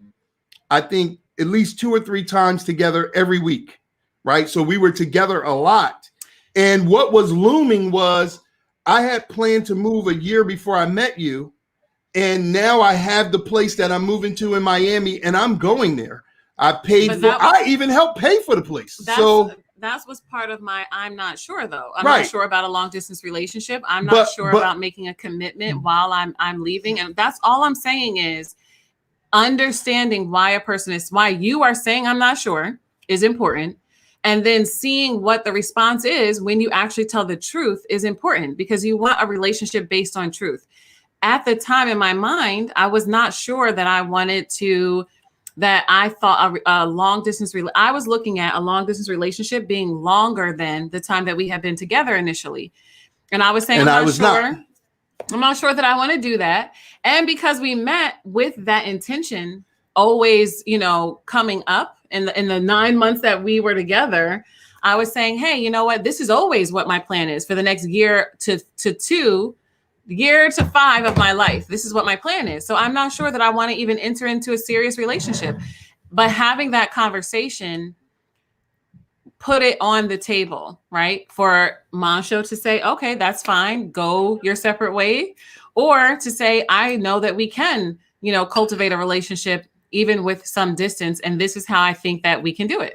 I think, at least 2 or 3 times together every week, right? So we were together a lot. And what was looming was I had planned to move a year before I met you. And now I have the place that I'm moving to in Miami, and I'm going there. I even helped pay for the place. That was part of my, I'm not sure though. I'm not sure about a long distance relationship. I'm not sure about making a commitment while I'm leaving. And that's all I'm saying is understanding why why you are saying I'm not sure is important. And then seeing what the response is when you actually tell the truth is important, because you want a relationship based on truth. At the time in my mind, I was not sure that I wanted to, that I thought a long distance, I was looking at a long distance relationship being longer than the time that we had been together initially. And I was saying, I'm not sure that I want to do that. And because we met with that intention, always, coming up in the 9 months that we were together, I was saying, hey, you know what? This is always what my plan is for the next year to 5 of my life. This is what my plan is. So I'm not sure that I want to even enter into a serious relationship. But having that conversation put it on the table, right? For Mansho to say, okay, that's fine, go your separate way. Or to say, I know that we can, cultivate a relationship even with some distance. And this is how I think that we can do it.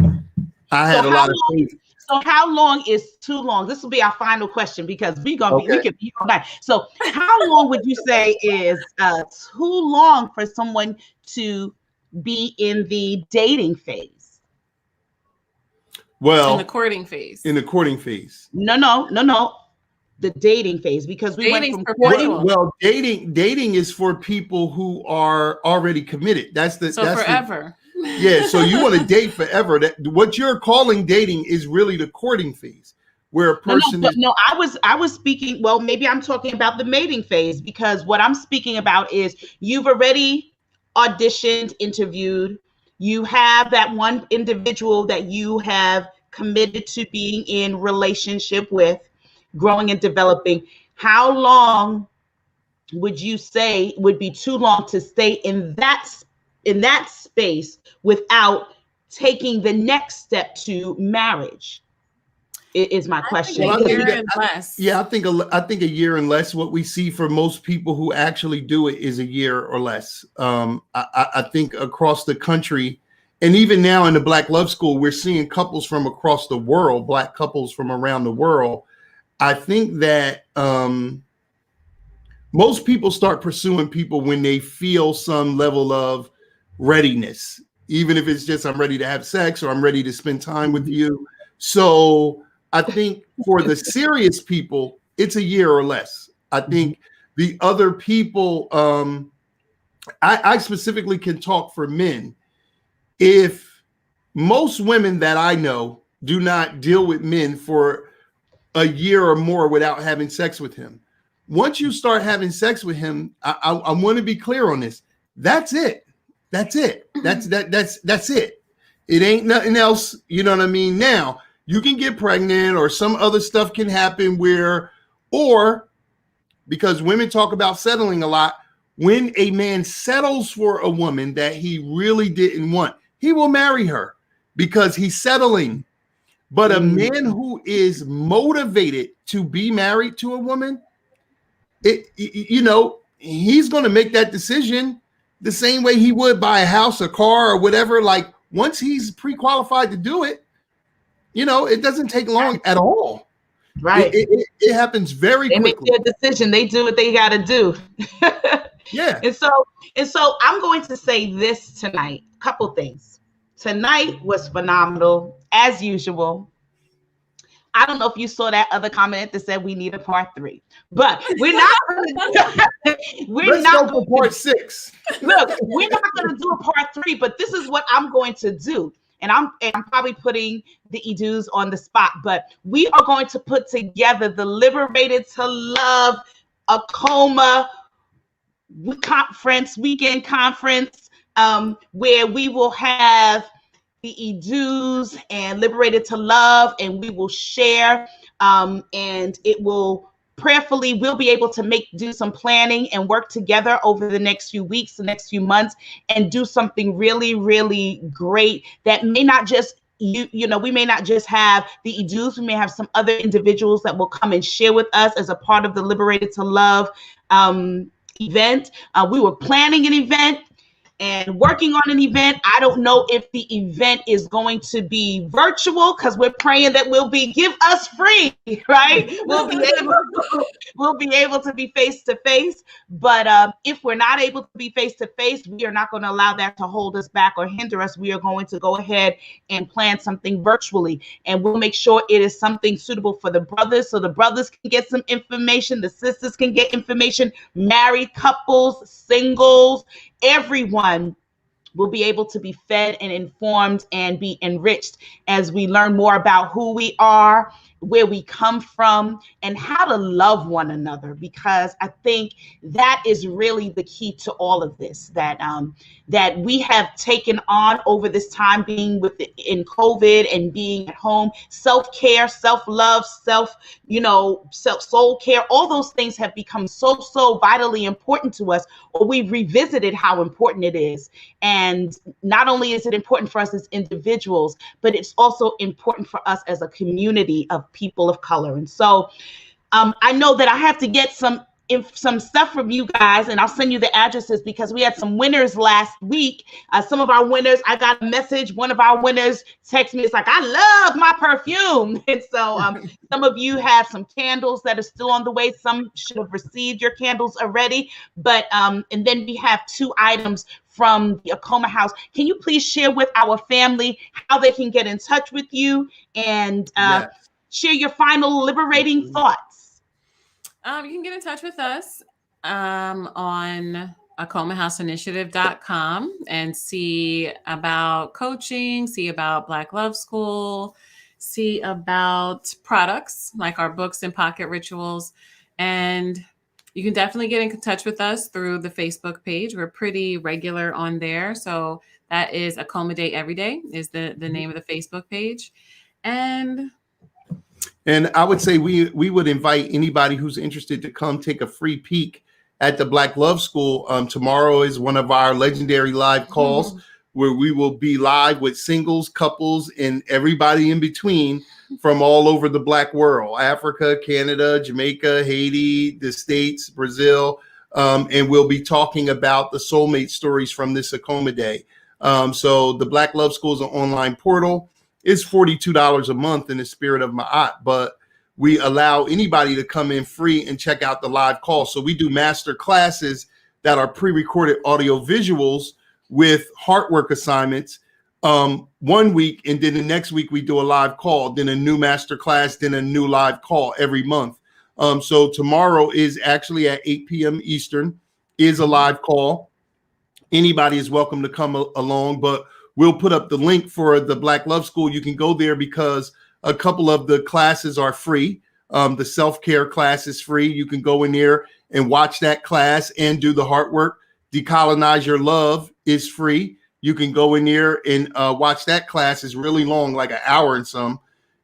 I had a lot of things. So how long is too long? This will be our final question, because we could be all night. So how long would you say is too long for someone to be in the dating phase? Well, in the courting phase. No. The dating phase, because we went from courting. Well, dating is for people who are already committed. That's forever. Yeah, so you want to date forever. What you're calling dating is really the courting phase, where a person I was speaking, well, maybe I'm talking about the mating phase, because what I'm speaking about is you've already auditioned, interviewed, you have that one individual that you have committed to being in relationship with, growing and developing. How long would you say would be too long to stay in that space without taking the next step to marriage? Is my question. I think a year and less. Yeah, I think a year and less. What we see for most people who actually do it is a year or less. I think across the country, and even now in the Black Love School, we're seeing couples from across the world, Black couples from around the world. I think that most people start pursuing people when they feel some level of readiness, even if it's just I'm ready to have sex or I'm ready to spend time with you. So I think for the serious people, it's a year or less. I think the other people, I specifically can talk for men. If most women that I know do not deal with men for a year or more without having sex with him, once you start having sex with him, I want to be clear on this. That's it. That's it. That's it. It ain't nothing else. You know what I mean? Now you can get pregnant or some other stuff can happen or because women talk about settling a lot, when a man settles for a woman that he really didn't want, he will marry her because he's settling. But a man who is motivated to be married to a woman, he's going to make that decision the same way he would buy a house, a car, or whatever. Like once he's pre-qualified to do it, it doesn't take long at all. Right. It happens very quickly. They make their decision. They do what they got to do. Yeah. And so I'm going to say this tonight. Couple things. Tonight was phenomenal, as usual. I don't know if you saw that other comment that said we need a part 3, but we're not going to go for part 6. Look, we're not going to do a part 3, but this is what I'm going to do. And I'm probably putting the Idus on the spot, but we are going to put together the Liberated to Love Akoma weekend conference, where we will have the Idus and Liberated to Love, and we will share, and it will prayerfully, we'll be able to do some planning and work together over the next few weeks, the next few months, and do something really, really great that may not just, we may not just have the Idus, we may have some other individuals that will come and share with us as a part of the Liberated to Love event. We were planning an event, and working on an event. I don't know if the event is going to be virtual because we're praying that give us free, right? We'll be able to be face to face. But if we're not able to be face to face, we are not going to allow that to hold us back or hinder us. We are going to go ahead and plan something virtually, and we'll make sure it is something suitable for the brothers, so the brothers can get some information, the sisters can get information, married couples, singles, everyone will be able to be fed and informed and be enriched as we learn more about who we are, where we come from, and how to love one another. Because I think that is really the key to all of this, that we have taken on over this time being in COVID and being at home. Self-care, self-love, soul care, all those things have become so vitally important to us, or we've revisited how important it is. And not only is it important for us as individuals, but it's also important for us as a community of people of color. And so I know that I have to get some stuff from you guys, and I'll send you the addresses, because we had some winners last week. Some of our winners, I got a message. One of our winners texted me. It's like, I love my perfume. And so some of you have some candles that are still on the way. Some should have received your candles already. But and then we have 2 items from the Akoma House. Can you please share with our family how they can get in touch with you and share your final liberating thoughts? You can get in touch with us on akomahouseinitiative.com and see about coaching, see about Black Love School, see about products like our books and pocket rituals. And you can definitely get in touch with us through the Facebook page. We're pretty regular on there. So that is Akoma Day Every Day is the name of the Facebook page. And I would say we would invite anybody who's interested to come take a free peek at the Black Love School. Tomorrow is one of our legendary live calls where we will be live with singles, couples, and everybody in between from all over the Black world: Africa, Canada, Jamaica, Haiti, the States, Brazil. And we'll be talking about the soulmate stories from this Akoma Day. So the Black Love School is an online portal. It's $42 a month in the spirit of Ma'at, but we allow anybody to come in free and check out the live call. So we do master classes that are pre-recorded audio visuals with heart work assignments 1 week, and then the next week we do a live call, then a new master class, then a new live call every month. So tomorrow is actually at 8 p.m. Eastern is a live call. Anybody is welcome to come along, but we'll put up the link for the Black Love School. You can go there because a couple of the classes are free. The self-care class is free. You can go in there and watch that class and do the heart work. Decolonize Your Love is free. You can go in there and watch that class. It's really long, like an hour and some.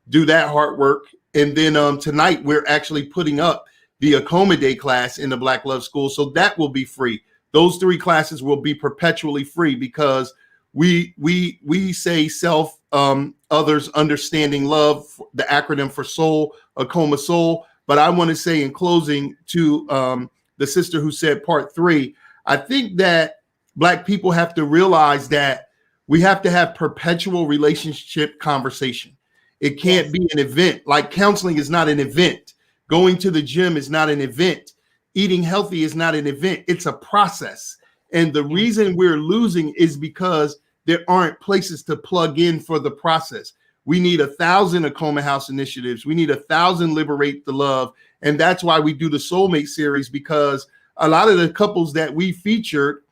Do that heart work. And then tonight, we're actually putting up the Akoma Day class in the Black Love School. So that will be free. Those 3 classes will be perpetually free because we say self, others, understanding, love, the acronym for soul, Akoma Soul. But I want to say in closing to the sister who said part 3, I think that Black people have to realize that we have to have perpetual relationship conversation. It can't be an event. Like counseling is not an event. Going to the gym is not an event. Eating healthy is not an event. It's a process. And the reason we're losing is because there aren't places to plug in for the process. We need 1,000 Akoma House initiatives. We need 1,000 Liberate the Love. And that's why we do the Soulmate series, because a lot of the couples that we featured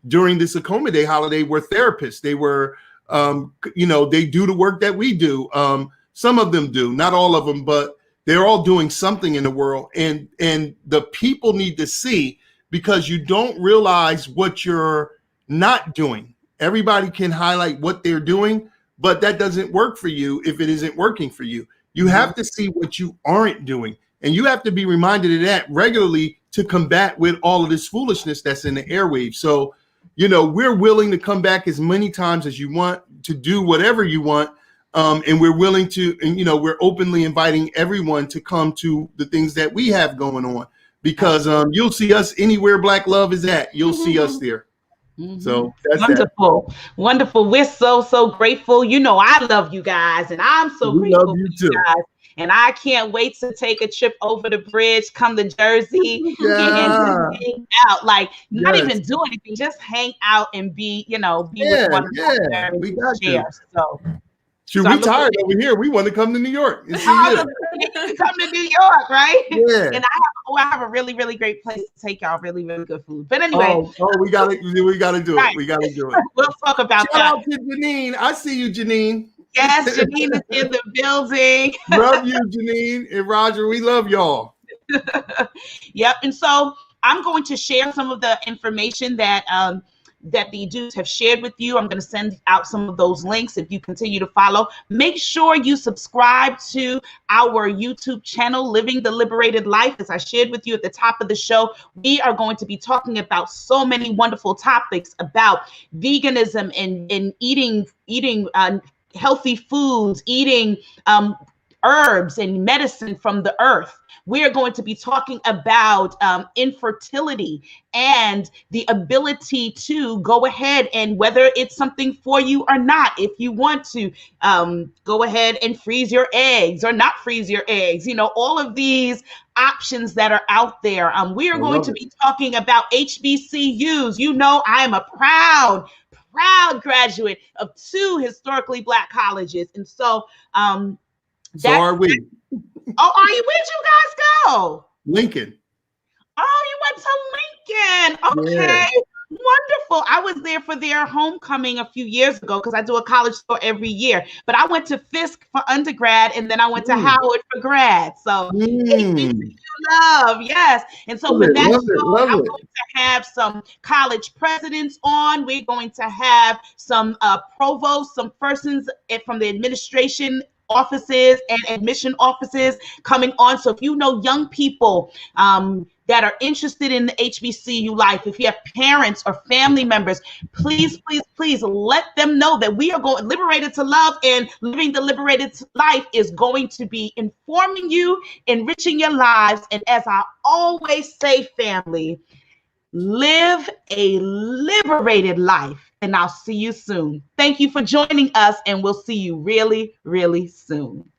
during this Akoma Day holiday were therapists. They were, they do the work that we do. Some of them do, not all of them, but they're all doing something in the world. And the people need to see, because you don't realize what you're not doing. Everybody can highlight what they're doing, but that doesn't work for you if it isn't working for you. You have to see what you aren't doing. And you have to be reminded of that regularly to combat with all of this foolishness that's in the airwaves. So, we're willing to come back as many times as you want to do whatever you want. And we're willing to, we're openly inviting everyone to come to the things that we have going on, because you'll see us anywhere Black love is at. You'll see us there. Mhm. So that's that. Wonderful. Wonderful. We're so grateful. You know, I love you guys, and I'm so We love grateful you for you too. guys. And I can't wait to take a trip over the bridge, come to Jersey, and just Yeah. hang out. Like, not Yes. even do anything, just hang out and be, be with Yeah. one Yeah. another and We just got to. share. So, Shoot, I we look forward tired over here. We want to come to New York and see I you. was gonna say, you can come to New York, right? Yeah. And I have a really great place to take y'all, really good food. But anyway, Oh, we gotta do it. right, We gotta do it. we'll talk about Shout that. out to Janine. I see you, Janine. Yes, Janine is in the building. Love you, Janine and Roger. We love y'all. Yep. And so I'm going to share some of the information that the dudes have shared with you. I'm going to send out some of those links if you continue to follow. Make sure you subscribe to our YouTube channel, Living the Liberated Life. As I shared with you at the top of the show, we are going to be talking about so many wonderful topics about veganism and eating healthy foods, eating herbs and medicine from the earth. We are going to be talking about infertility and the ability to go ahead and whether it's something for you or not. If you want to go ahead and freeze your eggs or not freeze your eggs, all of these options that are out there. We are going to be talking about HBCUs. I am a proud graduate of 2 historically Black colleges. And so So are we. Oh, are you? Where'd you guys go? Lincoln. Oh, you went to Lincoln. Okay. Yeah. Wonderful. I was there for their homecoming a few years ago because I do a college tour every year. But I went to Fisk for undergrad and then I went to Howard for grad. So love, yes. And so for that show, I'm going to have some college presidents on. We're going to have some provosts, some persons from the administration offices and admission offices coming on. So if you know young people that are interested in the HBCU life, if you have parents or family members, please let them know that we are going Liberated to Love, and Living the Liberated Life is going to be informing you, enriching your lives, and as I always say, family, live a liberated life. And I'll see you soon. Thank you for joining us, and we'll see you really soon.